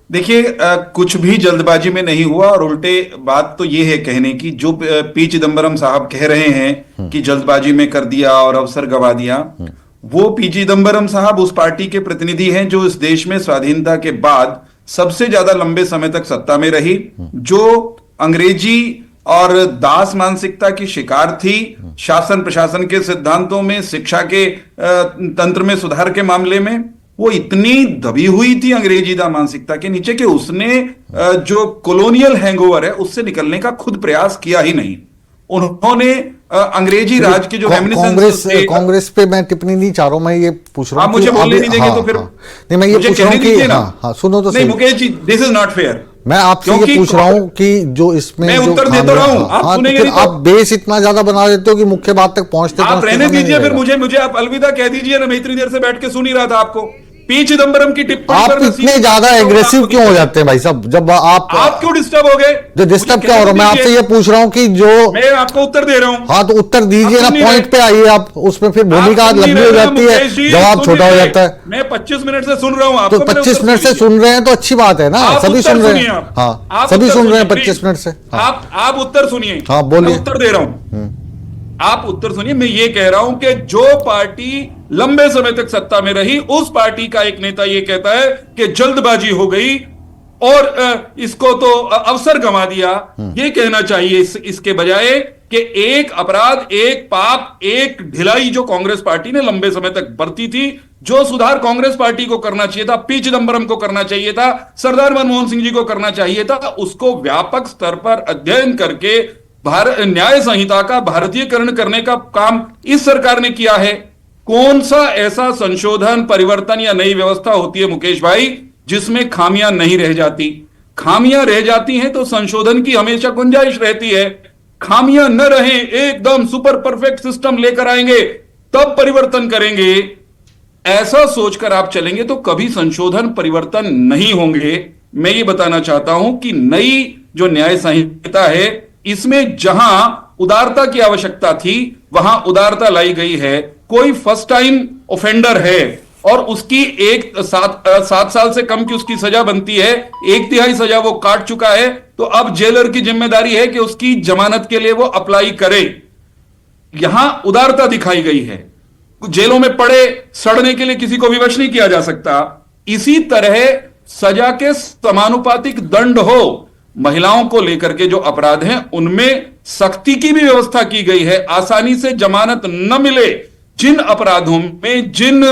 देखिए, कुछ भी जल्दबाजी में नहीं हुआ, और उल्टे बात तो ये है कहने की, जो पी चिदम्बरम साहब कह रहे हैं कि जल्दबाजी में कर दिया और अवसर गवा दिया, वो पी चिदम्बरम साहब उस पार्टी के प्रतिनिधि हैं जो इस देश में स्वाधीनता के बाद सबसे ज्यादा लंबे समय तक सत्ता में रही, जो अंग्रेजी और दास मानसिकता की शिकार थी, शासन प्रशासन के सिद्धांतों में, शिक्षा के तंत्र में सुधार के मामले में, वो इतनी दबी हुई थी अंग्रेजी मानसिकता के नीचे कि उसने जो कॉलोनियल हैंगओवर है उससे निकलने का खुद प्रयास किया ही नहीं। उन्होंने अंग्रेजी राज के जो कांग्रेस पे मैं टिप्पणी नहीं चाह रहा हूं, मैं ये पूछ रहा हूं, आप मुझे बोलने नहीं देंगे तो फिर नहीं, मैं ये पूछ रहा हूं कि सुनो तो नहीं Mukesh ji, this is not fair. मैं आपसे ये पूछ रहा हूं कि जो इसमें मैं उत्तर देता रहा हूं, आप सुनेंगे नहीं, आप बेस इतना ज्यादा बना देते हो कि मुख्य बात तक पहुंचते आप रहने दीजिए, फिर मुझे आप अलविदा कह दीजिए ना। मैं इतनी देर से बैठ के सुन ही रहा था आपको। पी चिदंबरम की टिप्पणी आप इतने ज्यादा एग्रेसिव क्यों हो जाते हैं भाई साहब? जब आप क्यों डिस्टर्ब हो गए? जो डिस्टर्ब क्या हो रहा है, मैं आपसे ये पूछ रहा हूं कि जो मैं आपको उत्तर दे रहा हूं। हाँ तो उत्तर दीजिए ना, पॉइंट पे आइए आप। उसमें फिर भूमिका लंबी हो जाती है, जवाब छोटा हो जाता है। मैं 25 मिनट से सुन रहा हूं, तो 25 मिनट से सुन रहे हैं तो अच्छी बात है ना, सभी सुन रहे हैं। हाँ सभी सुन रहे हैं 25 मिनट से। आप उत्तर सुनिए। हाँ बोलिए। उत्तर दे रहा हूं, आप उत्तर सुनिए। मैं ये कह रहा हूं कि जो पार्टी लंबे समय तक सत्ता में रही, उस पार्टी का एक नेता ये कहता है कि जल्दबाजी हो गई और इसको तो अवसर गंवा दिया। ये कहना चाहिए इसके बजाय कि एक अपराध, एक पाप, एक ढिलाई जो कांग्रेस पार्टी ने लंबे समय तक बरती थी, जो सुधार कांग्रेस पार्टी को करना चाहिए था, पी चिदंबरम को करना चाहिए था, सरदार मनमोहन सिंह जी को करना चाहिए था, उसको व्यापक स्तर पर अध्ययन करके न्याय संहिता का भारतीयकरण करने का काम इस सरकार ने किया है। कौन सा ऐसा संशोधन, परिवर्तन या नई व्यवस्था होती है मुकेश भाई जिसमें खामियां नहीं रह जाती? खामियां रह जाती हैं तो संशोधन की हमेशा गुंजाइश रहती है। खामियां न रहे, एकदम सुपर परफेक्ट सिस्टम लेकर आएंगे तब परिवर्तन करेंगे, ऐसा सोचकर आप चलेंगे तो कभी संशोधन परिवर्तन नहीं होंगे। मैं ये बताना चाहता हूं कि नई जो न्याय संहिता है, इसमें जहां उदारता की आवश्यकता थी वहां उदारता लाई गई है। कोई फर्स्ट टाइम ऑफेंडर है और उसकी 7 साल से कम की उसकी सजा बनती है, 1/3 सजा वो काट चुका है, तो अब जेलर की जिम्मेदारी है कि उसकी जमानत के लिए वो अप्लाई करे। यहां उदारता दिखाई गई है। जेलों में पड़े सड़ने के लिए किसी को विवश नहीं किया जा सकता। इसी तरह सजा के समानुपातिक दंड हो। महिलाओं को लेकर के जो अपराध हैं उनमें सख्ती की भी व्यवस्था की गई है, आसानी से जमानत न मिले। जिन अपराधों में, जिन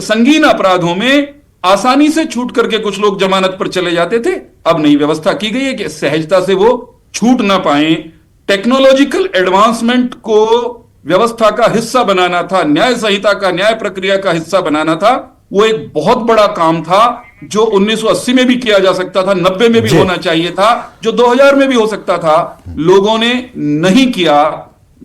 संगीन अपराधों में आसानी से छूट करके कुछ लोग जमानत पर चले जाते थे, अब नई व्यवस्था की गई है कि सहजता से वो छूट ना पाए। टेक्नोलॉजिकल एडवांसमेंट को व्यवस्था का हिस्सा बनाना था, न्याय संहिता का, न्याय प्रक्रिया का हिस्सा बनाना था। वो एक बहुत बड़ा काम था जो 1980 में भी किया जा सकता था, 90 में भी होना चाहिए था, जो 2000 में भी हो सकता था। लोगों ने नहीं किया।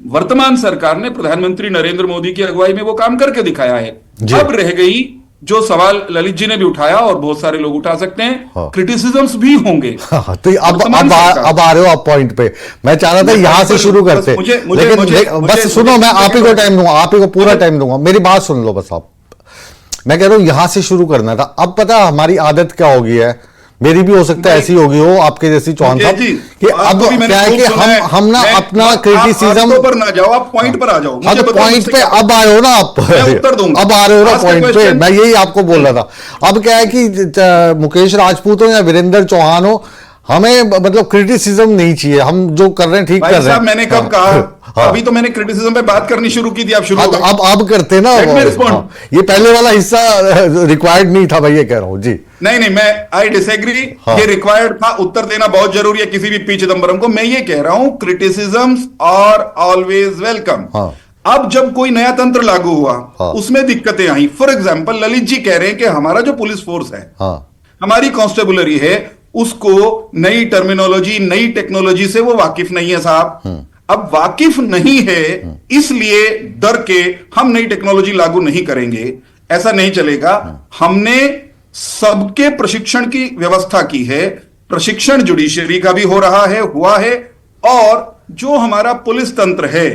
वर्तमान सरकार ने प्रधानमंत्री नरेंद्र मोदी की अगुवाई में वो काम करके दिखाया है। अब रह गई जो सवाल ललित जी ने भी उठाया और बहुत सारे लोग उठा सकते हैं, क्रिटिसिज्म्स भी होंगे। तो अब आ रहे हो आप पॉइंट पे। मैं चाह रहा था यहां से शुरू करते, लेकिन बस सुनो, मैं आप ही को टाइम दूंगा, आप ही को पूरा टाइम दूंगा, मेरी बात सुन लो बस आप। मैं कह रहा हूं यहां से शुरू करना था। अब पता हमारी आदत क्या हो गई है, मेरी भी हो सकता है ऐसी होगी हो, आपके जैसी चौहान साहब, कि अब क्या है कि हम ना अपना क्रिटिसिज्म पर ना जाओ, आप पॉइंट पर आ जाओ। हाँ तो पॉइंट पे अब आए हो ना आप, उत्तर दूंगा। अब आ रहे हो ना पॉइंट पे, मैं यही आपको बोल रहा था। अब क्या है कि मुकेश राजपूत हो या वीरेंद्र चौहान हो, हमें मतलब क्रिटिसिज्म नहीं चाहिए। हम जो कर रहे हैं ठीक कर रहे हैं। मैंने कब कहा? अभी तो मैंने क्रिटिसिज्म पे बात करनी शुरू की थी, आप शुरू अब करते ना। ये पहले वाला हिस्सा रिक्वायर्ड नहीं था भाई, ये कह रहा हूं जी। नहीं, मैं आई डिसएग्री। ये रिक्वायर्ड था, उत्तर देना बहुत जरूरी है किसी भी पी चिदंबरम को। मैं ये कह रहा हूं क्रिटिसिज्म्स आर ऑलवेज वेलकम। अब जब कोई नया तंत्र लागू हुआ, उसमें दिक्कतें आई। फॉर एग्जाम्पल ललित जी कह रहे हैं कि हमारा जो पुलिस फोर्स है, हमारी कांस्टेबुलरी है, उसको नई टर्मिनोलॉजी, नई टेक्नोलॉजी से वो वाकिफ नहीं है साहब। अब वाकिफ नहीं है इसलिए डर के हम नई टेक्नोलॉजी लागू नहीं करेंगे, ऐसा नहीं चलेगा। हमने सबके प्रशिक्षण की व्यवस्था की है। प्रशिक्षण जुडिशरी का भी हो रहा है, हुआ है। और जो हमारा पुलिस तंत्र है,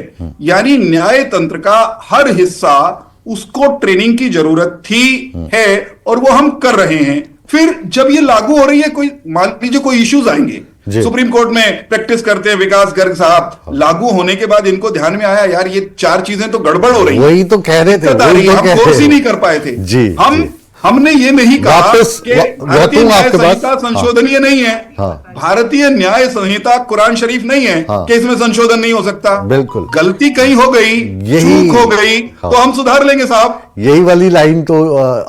यानी न्याय तंत्र का हर हिस्सा, उसको ट्रेनिंग की जरूरत थी, है, और वो हम कर रहे हैं। फिर जब ये लागू हो रही है, कोई मान लीजिए कोई इश्यूज आएंगे, सुप्रीम कोर्ट में प्रैक्टिस करते हैं विकास गर्ग साहब, लागू होने के बाद इनको ध्यान में आया यार ये 4 चीजें तो गड़बड़ हो रही हैं। वही तो कह रहे थे, हम कोर्स ही नहीं कर पाए थे। हमने ये नहीं कहा वापस कि भारतीय न्याय संहिता संशोधनीय नहीं है। भारतीय न्याय संहिता कुरान शरीफ नहीं है कि इसमें संशोधन नहीं हो सकता। बिल्कुल, गलती कहीं हो गई, चूक हो गई तो हम सुधार लेंगे साहब। यही वाली लाइन तो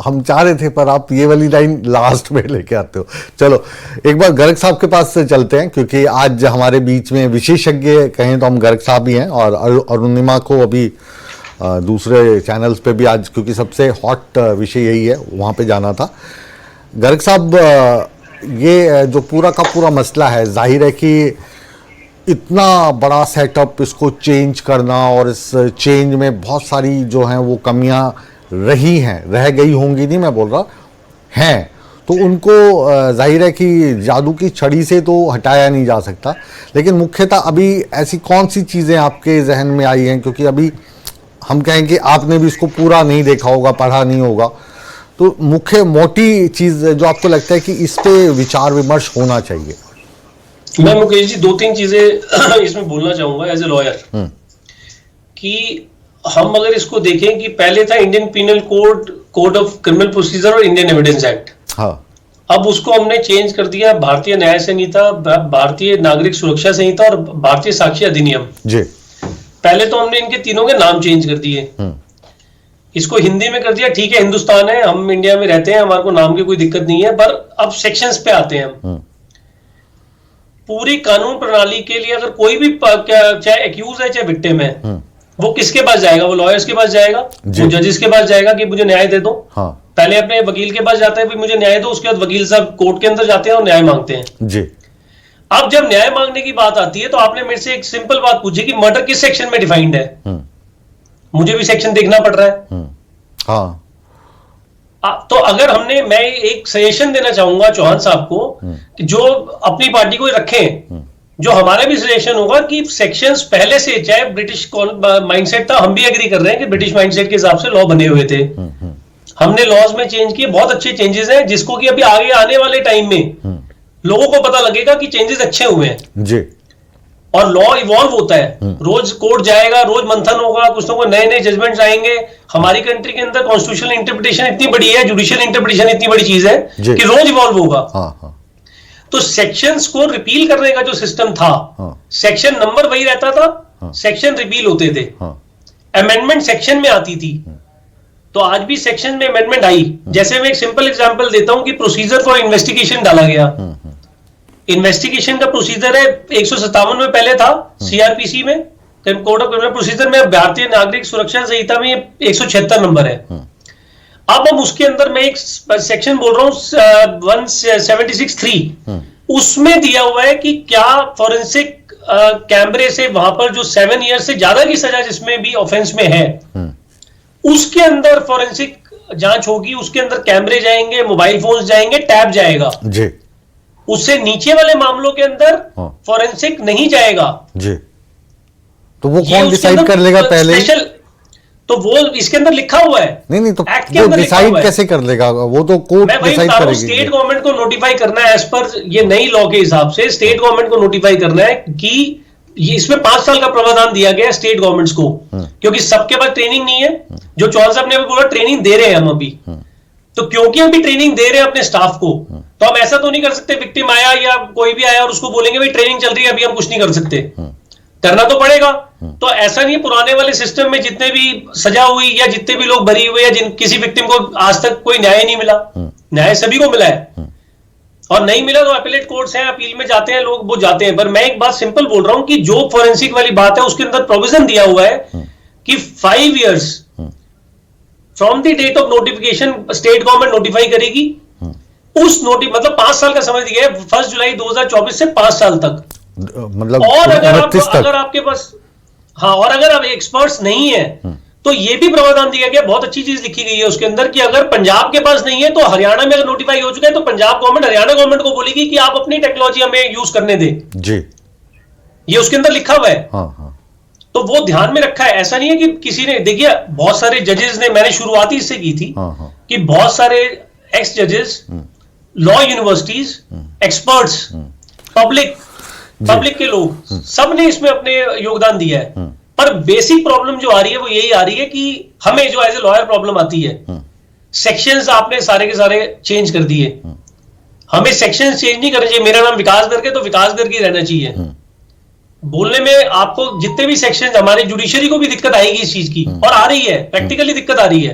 हम चाह रहे थे, पर आप ये वाली लाइन लास्ट में लेके आते हो। चलो एक बार गर्ग साहब के पास से चलते हैं, क्योंकि आज हमारे बीच में विशेषज्ञ कहें तो हम गर्ग साहब ही हैं, और अरुणिमा को अभी दूसरे चैनल्स पे भी आज, क्योंकि सबसे हॉट विषय यही है, वहाँ पे जाना था। गर्ग साहब, ये जो पूरा का पूरा मसला है, जाहिर है कि इतना बड़ा सेटअप, इसको चेंज करना, और इस चेंज में बहुत सारी जो हैं वो कमियां रही हैं, रह गई होंगी नहीं मैं बोल रहा, हैं, तो उनको जाहिर है कि जादू की छड़ी से तो हटाया नहीं जा सकता। लेकिन मुख्यतः अभी ऐसी कौन सी चीज़ें आपके जहन में आई हैं, क्योंकि अभी हम कहें कि आपने भी इसको पूरा नहीं देखा होगा, पढ़ा नहीं होगा, तो मुख्य मोटी चीज़ जो आपको लगता है कि इस पे विचार विमर्श होना चाहिए? मैं मुकेश जी 2-3 चीजें इसमें बोलना चाहूंगा एज ए लॉयर, कि हम अगर इसको देखें कि पहले था Indian penal code, code of criminal procedure और इंडियन एविडेंस एक्ट। हाँ। अब उसको हमने चेंज कर दिया भारतीय न्याय संहिता, भारतीय नागरिक सुरक्षा संहिता और भारतीय साक्ष्य अधिनियम जी। पहले तो हमने इनके तीनों के नाम चेंज कर दिए, इसको हिंदी में कर दिया, ठीक है हिंदुस्तान है, हम इंडिया में रहते हैं, हमारे को नाम की कोई दिक्कत नहीं है, पर अब सेक्शंस पे आते हैं हम। पूरी कानून प्रणाली के लिए अगर कोई भी चाहे एक्यूज है चाहे विक्टिम है, वो किसके पास जाएगा? वो लॉयर्स के पास जाएगा, वो जजेस के पास जाएगा कि मुझे न्याय दे दो। हाँ। पहले अपने वकील के पास जाता है कि मुझे न्याय दो, उसके बाद वकील साहब कोर्ट के अंदर जाते हैं और न्याय मांगते हैं जी। अब जब न्याय मांगने की बात आती है तो आपने मेरे से एक सिंपल बात पूछी कि मर्डर किस सेक्शन में डिफाइंड है, मुझे भी सेक्शन देखना पड़ रहा है। हाँ। तो अगर मैं एक सजेशन देना चाहूंगा चौहान साहब को कि जो अपनी पार्टी को रखें, जो हमारा भी सजेशन होगा कि सेक्शंस पहले से, चाहे ब्रिटिश माइंडसेट था, हम भी एग्री कर रहे हैं कि ब्रिटिश माइंडसेट के हिसाब से लॉ बने हुए थे, हमने लॉज में चेंज किए, बहुत अच्छे चेंजेस हैं, जिसको कि अभी आगे आने वाले टाइम में लोगों को पता लगेगा कि चेंजेस अच्छे हुए हैं जी। और लॉ इवॉल्व होता है, रोज कोर्ट जाएगा, रोज मंथन होगा, कुछ ना कुछ नए नए जजमेंट्स आएंगे। हमारी कंट्री के अंदर कॉन्स्टिट्यूशनल इंटरप्रिटेशन इतनी बड़ी है, जुडिशियल इंटरप्रिटेशन इतनी बड़ी चीज है कि रोज इवॉल्व होगा। तो सेक्शंस को रिपील करने का जो सिस्टम था, सेक्शन नंबर वही रहता था, सेक्शन रिपील होते थे, अमेंडमेंट सेक्शन में आती थी। तो आज भी सेक्शन में अमेंडमेंट आई। जैसे मैं एक सिंपल एग्जांपल देता हूं कि प्रोसीजर फॉर इन्वेस्टिगेशन डाला गया। इन्वेस्टिगेशन का प्रोसीजर है 157 में पहले था, सीआरपीसी में, कोड ऑफ क्रिमिनल प्रोसीजर में, भारतीय नागरिक सुरक्षा संहिता में 176 नंबर है। अब हम उसके अंदर मैं एक सेक्शन बोल रहा हूं 176(3), उसमें दिया हुआ है कि क्या फॉरेंसिक कैमरे से वहां पर जो 7 ईयर से ज्यादा की सजा जिसमें भी ऑफेंस में है, उसके अंदर फॉरेंसिक जांच होगी, उसके अंदर कैमरे जाएंगे, मोबाइल फोन जाएंगे, टैब जाएगा जी। उससे नीचे वाले मामलों के अंदर फॉरेंसिक नहीं जाएगा जी। तो वो कौन डिसाइड कर लेगा पहले? तो वो इसके अंदर लिखा हुआ है। नहीं तो वो डिसाइड कैसे कर लेगा? वो तो कोर्ट डिसाइड करेगी। स्टेट गवर्नमेंट को नोटिफाई करना है, एज पर ये नई लॉ के हिसाब से स्टेट गवर्नमेंट को नोटिफाई करना है कि ये इसमें 5 साल का प्रावधान दिया गया है स्टेट गवर्नमेंट्स को, क्योंकि सबके पास ट्रेनिंग नहीं है। जो चौहान साहब ने अभी बोला ट्रेनिंग दे रहे हैं हम अभी, तो क्योंकि अभी ट्रेनिंग दे रहे हैं अपने स्टाफ को, तो हम ऐसा तो नहीं कर सकते विक्टिम आया या कोई भी आया और उसको बोलेंगे भाई ट्रेनिंग चल रही है अभी हम कुछ नहीं कर सकते, करना तो पड़ेगा। तो ऐसा नहीं, पुराने वाले सिस्टम में जितने भी सजा हुई या जितने भी लोग भरी हुए या किसी विक्टिम को आज तक कोई न्याय नहीं मिला, न्याय सभी को मिला है, और नहीं मिला तो अपीलेट कोर्ट्स हैं, अपील में जाते हैं लोग, वो जाते हैं। पर मैं एक बात सिंपल बोल रहा हूं कि जो फॉरेंसिक वाली बात है उसके अंदर प्रोविजन दिया हुआ है कि 5 years from the date of notification state government notify करेगी। उस मतलब 5 साल का समय दिया है, 1 जुलाई 2024 से 5 साल तक, मतलब। और अगर आपके पास और अगर आप एक्सपर्ट्स नहीं है तो ये भी प्रावधान दिया गया, बहुत अच्छी चीज लिखी गई है उसके अंदर कि अगर पंजाब के पास नहीं है तो हरियाणा में अगर नोटिफाई हो चुका है तो पंजाब गवर्नमेंट हरियाणा गवर्नमेंट को बोलेगी कि आप अपनी टेक्नोलॉजी हमें यूज करने दे जी। ये उसके अंदर लिखा हुआ है। तो वो ध्यान में रखा है। ऐसा नहीं है कि किसी ने, देखिए बहुत सारे जजेस ने, मैंने शुरुआत ही इससे की थी कि बहुत सारे एक्स जजेस, लॉ यूनिवर्सिटीज, एक्सपर्ट्स, पब्लिक के लोग, सब ने इसमें अपने योगदान दिया है। पर बेसिक प्रॉब्लम जो आ रही है वो यही आ रही है कि हमें जो एज ए लॉयर प्रॉब्लम आती है सेक्शंस आपने सारे के सारे चेंज कर दिए। हमें सेक्शंस चेंज नहीं करने चाहिए। मेरा नाम विकास गर्ग है तो विकास गर्ग ही रहना चाहिए। बोलने में आपको जितने भी सेक्शंस, हमारे जुडिशरी को भी दिक्कत आएगी इस चीज की, और आ रही है, प्रैक्टिकली दिक्कत आ रही है।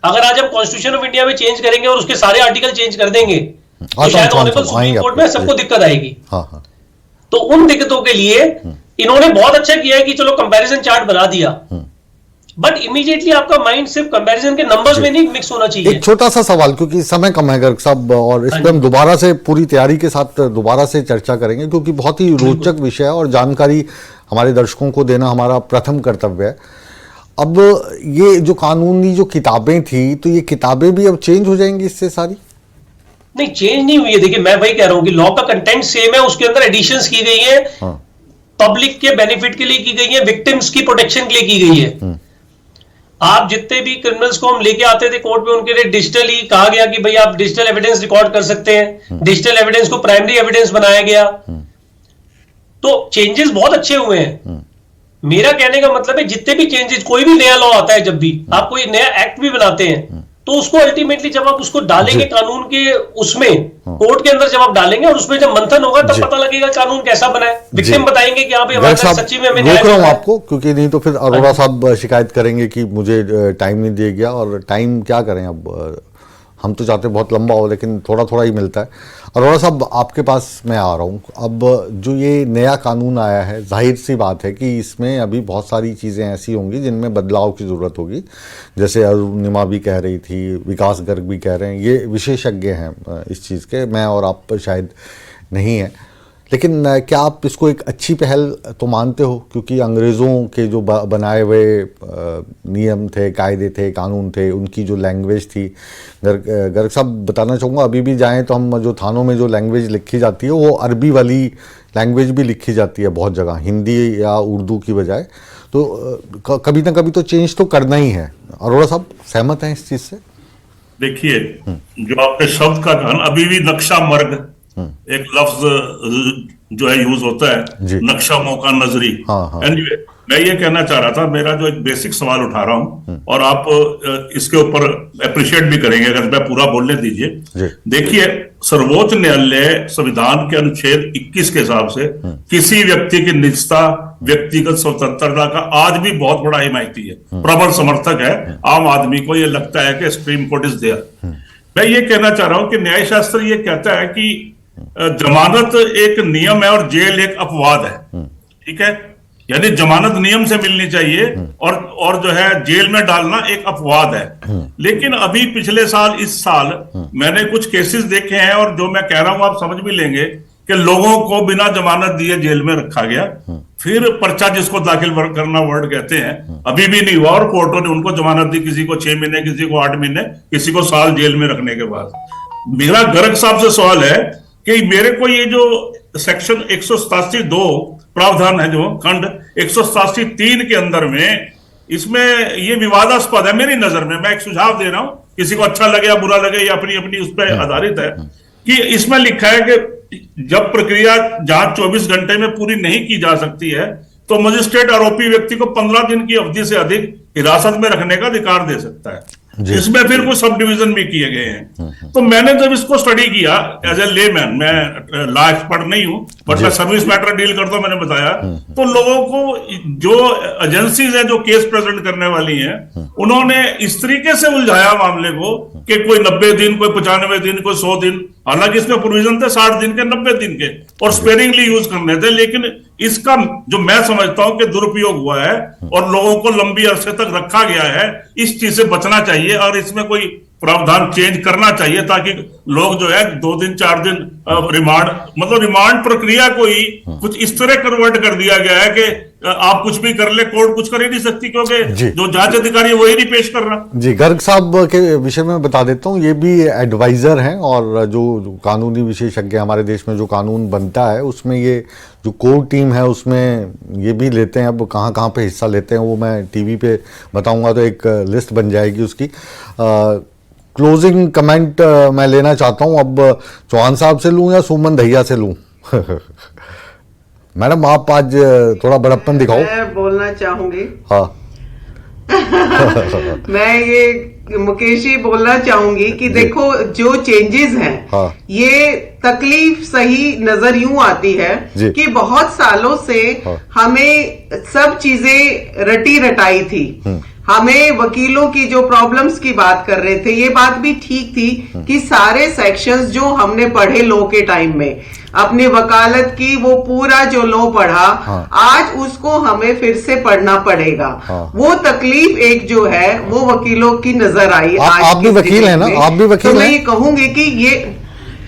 अगर आज हम कॉन्स्टिट्यूशन ऑफ इंडिया में चेंज करेंगे और उसके सारे आर्टिकल चेंज कर देंगे तो शायद ऑनरेबल सुप्रीम कोर्ट में सबको दिक्कत आएगी। तो उन दिक्कतों के लिए इन्होंने बहुत अच्छा किया है कि चलो कंपैरिजन चार्ट बना दिया, बट इमीडिएटली आपका माइंड सिर्फ कंपैरिजन के नंबर्स में नहीं मिक्स होना चाहिए। एक छोटा सा सवाल, क्योंकि समय कम है गर्ग साहब, और इस पर हम दोबारा से पूरी तैयारी के साथ दोबारा से चर्चा करेंगे, क्योंकि बहुत ही रोचक विषय है और जानकारी हमारे दर्शकों को देना हमारा प्रथम कर्तव्य है। अब ये जो कानूनी जो किताबें थी, तो ये किताबें भी अब चेंज हो जाएंगी इससे सारी? नहीं, चेंज नहीं हुई है। देखिए, मैं वही कह रहा हूं कि लॉ का कंटेंट सेम है, उसके अंदर एडिशंस की गई है, पब्लिक के बेनिफिट के लिए की गई है, विक्टिम्स की प्रोटेक्शन के लिए की गई है। आप जितने भी क्रिमिनल्स को हम लेके आते थे कोर्ट में, उनके लिए डिजिटली कहा गया कि भाई आप डिजिटल एविडेंस रिकॉर्ड कर सकते हैं, डिजिटल एविडेंस को प्राइमरी एविडेंस बनाया गया। तो चेंजेस बहुत अच्छे हुए हैं। मेरा कहने का मतलब है जितने भी चेंजेस, कोई भी नया लॉ आता है, जब भी आप कोई नया एक्ट भी बनाते हैं, तो उसको अल्टीमेटली जब आप उसको डालेंगे कानून के उसमें, कोर्ट के अंदर जब आप डालेंगे और उसमें जब मंथन होगा तब पता लगेगा कानून कैसा बना है। विक्टिम बताएंगे कि हमारे साथ सच्ची में हमें रोक रहा हूं आपको, क्योंकि नहीं तो फिर अरोड़ा साहब शिकायत करेंगे कि मुझे टाइम नहीं दिया गया, और टाइम क्या करें, अब हम तो चाहते बहुत लंबा हो, लेकिन थोड़ा थोड़ा ही मिलता है। अरोड़ा साहब, आपके पास मैं आ रहा हूँ। अब जो ये नया कानून आया है, जाहिर सी बात है कि इसमें अभी बहुत सारी चीज़ें ऐसी होंगी जिनमें बदलाव की ज़रूरत होगी, जैसे अरुणिमा भी कह रही थी, विकास गर्ग भी कह रहे हैं, ये विशेषज्ञ हैं इस चीज़ के, मैं और आप शायद नहीं है। लेकिन क्या आप इसको एक अच्छी पहल तो मानते हो? क्योंकि अंग्रेज़ों के जो बनाए हुए नियम थे, कायदे थे, कानून थे, उनकी जो लैंग्वेज थी, गर्ग साहब बताना चाहूँगा, अभी भी जाएं तो हम जो थानों में जो लैंग्वेज लिखी जाती है वो अरबी वाली लैंग्वेज भी लिखी जाती है बहुत जगह, हिंदी या उर्दू की बजाय। तो कभी ना कभी तो चेंज तो करना ही है। अरोड़ा साहब सहमत हैं इस चीज़ से? देखिए, जो आपने शब्द का कहा, अभी भी नक्शा मर्ग एक लफ्ज जो है यूज होता है, नक्शा मौका नजरी। एनीवे, मैं ये कहना चाह रहा था, मेरा जो एक बेसिक सवाल उठा रहा हूं और आप इसके ऊपर अप्रिशिएट भी करेंगे अगर मैं पूरा बोलने दीजिए। देखिए, सर्वोच्च न्यायालय संविधान के अनुच्छेद 21 के हिसाब से किसी व्यक्ति की निजता, व्यक्तिगत स्वतंत्रता का आज भी बहुत बड़ा हिमायती है, प्रबल समर्थक है। आम आदमी को ये लगता है कि सुप्रीम कोर्ट इज देयर। मैं ये कहना चाह रहा हूं कि न्याय शास्त्र ये कहता है कि जमानत एक नियम है और जेल एक अपवाद है। ठीक है, यानी जमानत नियम से मिलनी चाहिए और जो है जेल में डालना एक अपवाद है। लेकिन अभी पिछले साल, इस साल मैंने कुछ केसेस देखे हैं, और जो मैं कह रहा हूं आप समझ भी लेंगे कि लोगों को बिना जमानत दिए जेल में रखा गया, फिर पर्चा जिसको दाखिल करना वर्ड कहते हैं, अभी भी नहीं हुआ और कोर्टों ने उनको जमानत दी, किसी को 6 महीने, किसी को 8 महीने, किसी को साल जेल में रखने के बाद। मेरा गर्ग साहब से सवाल है कि मेरे को ये जो सेक्शन 187(2) प्रावधान है, जो खंड 187(3) के अंदर में, इसमें ये विवादास्पद है मेरी नजर में। मैं एक सुझाव दे रहा हूं, किसी को अच्छा लगे या बुरा लगे, या अपनी अपनी उस पर आधारित है, कि इसमें लिखा है कि जब प्रक्रिया जांच 24 घंटे में पूरी नहीं की जा सकती है तो मजिस्ट्रेट आरोपी व्यक्ति को 15 दिन की अवधि से अधिक हिरासत में रखने का अधिकार दे सकता है। इसमें फिर कुछ सब डिवीजन भी किए गए हैं। तो मैंने जब इसको स्टडी किया एज ए लेमैन, मैं लॉ एक्सपर्ट नहीं हूं, बट मैं सर्विस मैटर डील करता हूं, मैंने बताया, तो लोगों को जो एजेंसीज हैं जो केस प्रेजेंट करने वाली हैं, उन्होंने इस तरीके से उलझाया मामले को कि कोई 90 दिन, कोई 95 दिन, कोई 100 दिन, हालांकि इसमें प्रोविजन थे 60 दिन के, 90 दिन के, और स्पेरिंगली यूज करने थे। लेकिन इसका जो मैं समझता हूं कि दुरुपयोग हुआ है और लोगों को लंबी अरसे तक रखा गया है, इस चीज से बचना चाहिए और इसमें कोई प्रावधान चेंज करना चाहिए, ताकि लोग जो है 2 दिन 4 दिन रिमांड, मतलब रिमांड प्रक्रिया को ही कुछ इस तरह कन्वर्ट कर दिया गया है कि आप कुछ भी कर ले, कोर्ट कुछ कर ही नहीं सकती, क्योंकि जो जांच अधिकारी है वही नहीं पेश कर रहा। जी, गर्ग साहब के विषय में बता देता हूँ, ये भी एडवाइजर हैं और जो कानूनी विशेषज्ञ हमारे देश में जो कानून बनता है उसमें ये जो कोर टीम है उसमें ये भी लेते हैं। अब कहाँ कहाँ पे हिस्सा लेते हैं वो मैं टीवी पे बताऊंगा तो एक लिस्ट बन जाएगी उसकी। क्लोजिंग कमेंट मैं लेना चाहता हूं, अब चौहान साहब से लूं या सुमन दहिया से लूं? मैडम आप आज थोड़ा बड़प्पन दिखाओ। मैं बोलना चाहूंगी। हाँ। मैं ये मुकेश जी बोलना चाहूंगी कि देखो जो चेंजेस हैं हाँ। ये तकलीफ सही नजर यूं आती है कि बहुत सालों से हमें सब चीजें रटी रटाई थी। हमें वकीलों की जो प्रॉब्लम्स की बात कर रहे थे, ये बात भी ठीक थी कि सारे सेक्शंस जो हमने पढ़े लॉ के टाइम में, अपनी वकालत की वो पूरा जो लॉ पढ़ा, आज उसको हमें फिर से पढ़ना पड़ेगा। वो तकलीफ एक जो है वो वकीलों की नजर आई। आप भी वकील हैं ना? आप भी वकील हैं? तो मैं ये कहूंगी कि ये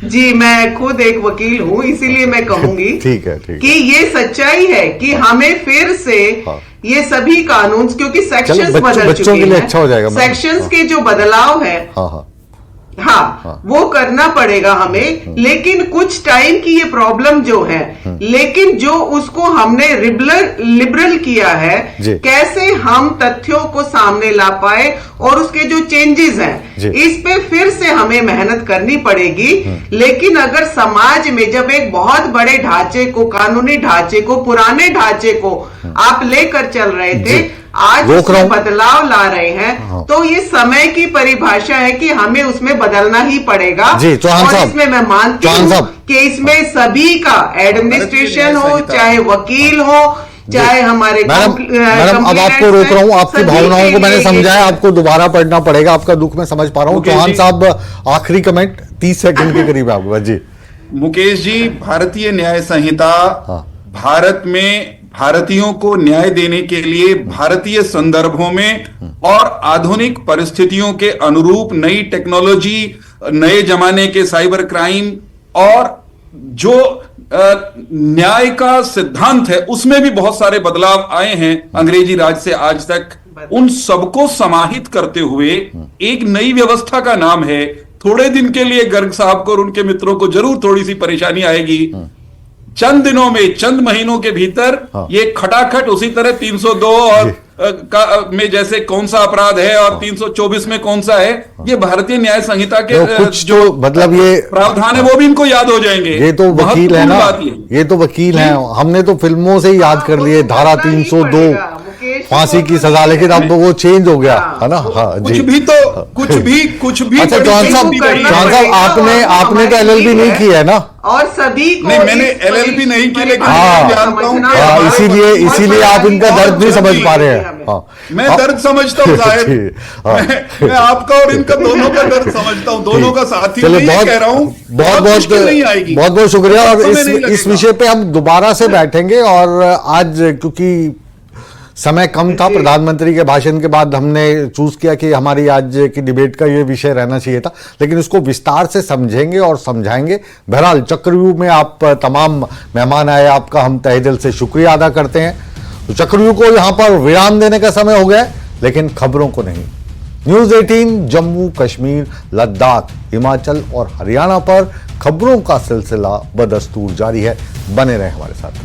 जी, मैं खुद एक वकील हूँ, इसीलिए मैं कहूंगी ठीक है कि ये सच्चाई है कि हमें फिर से ये सभी कानून, क्योंकि सेक्शंस बदल चुके हैं, अच्छा हो जाएगा सेक्शंस के जो बदलाव है हाँ, वो करना पड़ेगा हमें। लेकिन कुछ टाइम की ये प्रॉब्लम जो है, लेकिन जो उसको हमने लिबरल किया है, कैसे हम तथ्यों को सामने ला पाए और उसके जो चेंजेस हैं, इस पे फिर से हमें मेहनत करनी पड़ेगी। लेकिन अगर समाज में जब एक बहुत बड़े ढांचे को, कानूनी ढांचे को, पुराने ढांचे को आप लेकर चल रहे थे, आज उसमें बदलाव ला रहे हैं, तो ये समय की परिभाषा है कि हमें उसमें बदलना ही पड़ेगा। और इसमें मैं मानती हूँ कि इसमें सभी का, एडमिनिस्ट्रेशन हो, चाहे वकील हो, चाहे हमारे मैडम अब आपको रोक रहा हूँ, आपकी भावनाओं को मैंने समझाया, आपको दोबारा पढ़ना पड़ेगा, आपका दुख मैं समझ पा रहा हूँ। चौहान साहब आखिरी कमेंट 30 सेकंड के करीब आपके पास। जी मुकेश जी, भारतीय न्याय संहिता भारत में भारतीयों को न्याय देने के लिए भारतीय संदर्भों में और आधुनिक परिस्थितियों के अनुरूप नई टेक्नोलॉजी, नए जमाने के साइबर क्राइम और जो न्याय का सिद्धांत है उसमें भी बहुत सारे बदलाव आए हैं अंग्रेजी राज से आज तक। उन सबको समाहित करते हुए एक नई व्यवस्था का नाम है। थोड़े दिन के लिए गर्ग साहब को और उनके मित्रों को जरूर थोड़ी सी परेशानी आएगी। चंद दिनों में, चंद महीनों के भीतर ये खटाखट उसी तरह 302 और में जैसे कौन सा अपराध है और 324 में कौन सा है, ये भारतीय न्याय संहिता के कुछ जो मतलब ये प्रावधान है वो भी इनको याद हो जाएंगे। ये तो वकील है ना, ये तो वकील हैं, हमने तो फिल्मों से ही याद कर लिए धारा 302 फांसी की सजा, लेकिन अब वो चेंज हो गया है ना। हाँ जी, कुछ भी अच्छा चौहान साहब आपने तो LLB नहीं की है ना? और सभी को नहीं, मैंने LLB नहीं की, लेकिन मैं जानता हूं इसीलिए आप इनका दर्द नहीं समझ पा रहे हैं। मैं दर्द समझता हूँ साहब, मैं आपका और इनका दोनों का दर्द समझता हूँ, दोनों का साथी कह रहा हूँ। बहुत शुक्रिया। और इस विषय पे हम दोबारा से बैठेंगे। और आज क्योंकि समय कम था, प्रधानमंत्री के भाषण के बाद हमने चूज किया कि हमारी आज की डिबेट का ये विषय रहना चाहिए था, लेकिन इसको विस्तार से समझेंगे और समझाएंगे। बहरहाल चक्रव्यूह में आप तमाम मेहमान आए, आपका हम तहे दिल से शुक्रिया अदा करते हैं। तो चक्रव्यूह को यहां पर विराम देने का समय हो गया, लेकिन खबरों को नहीं। न्यूज 18 जम्मू कश्मीर, लद्दाख, हिमाचल और हरियाणा पर खबरों का सिलसिला बदस्तूर जारी है। बने रहे हमारे साथ।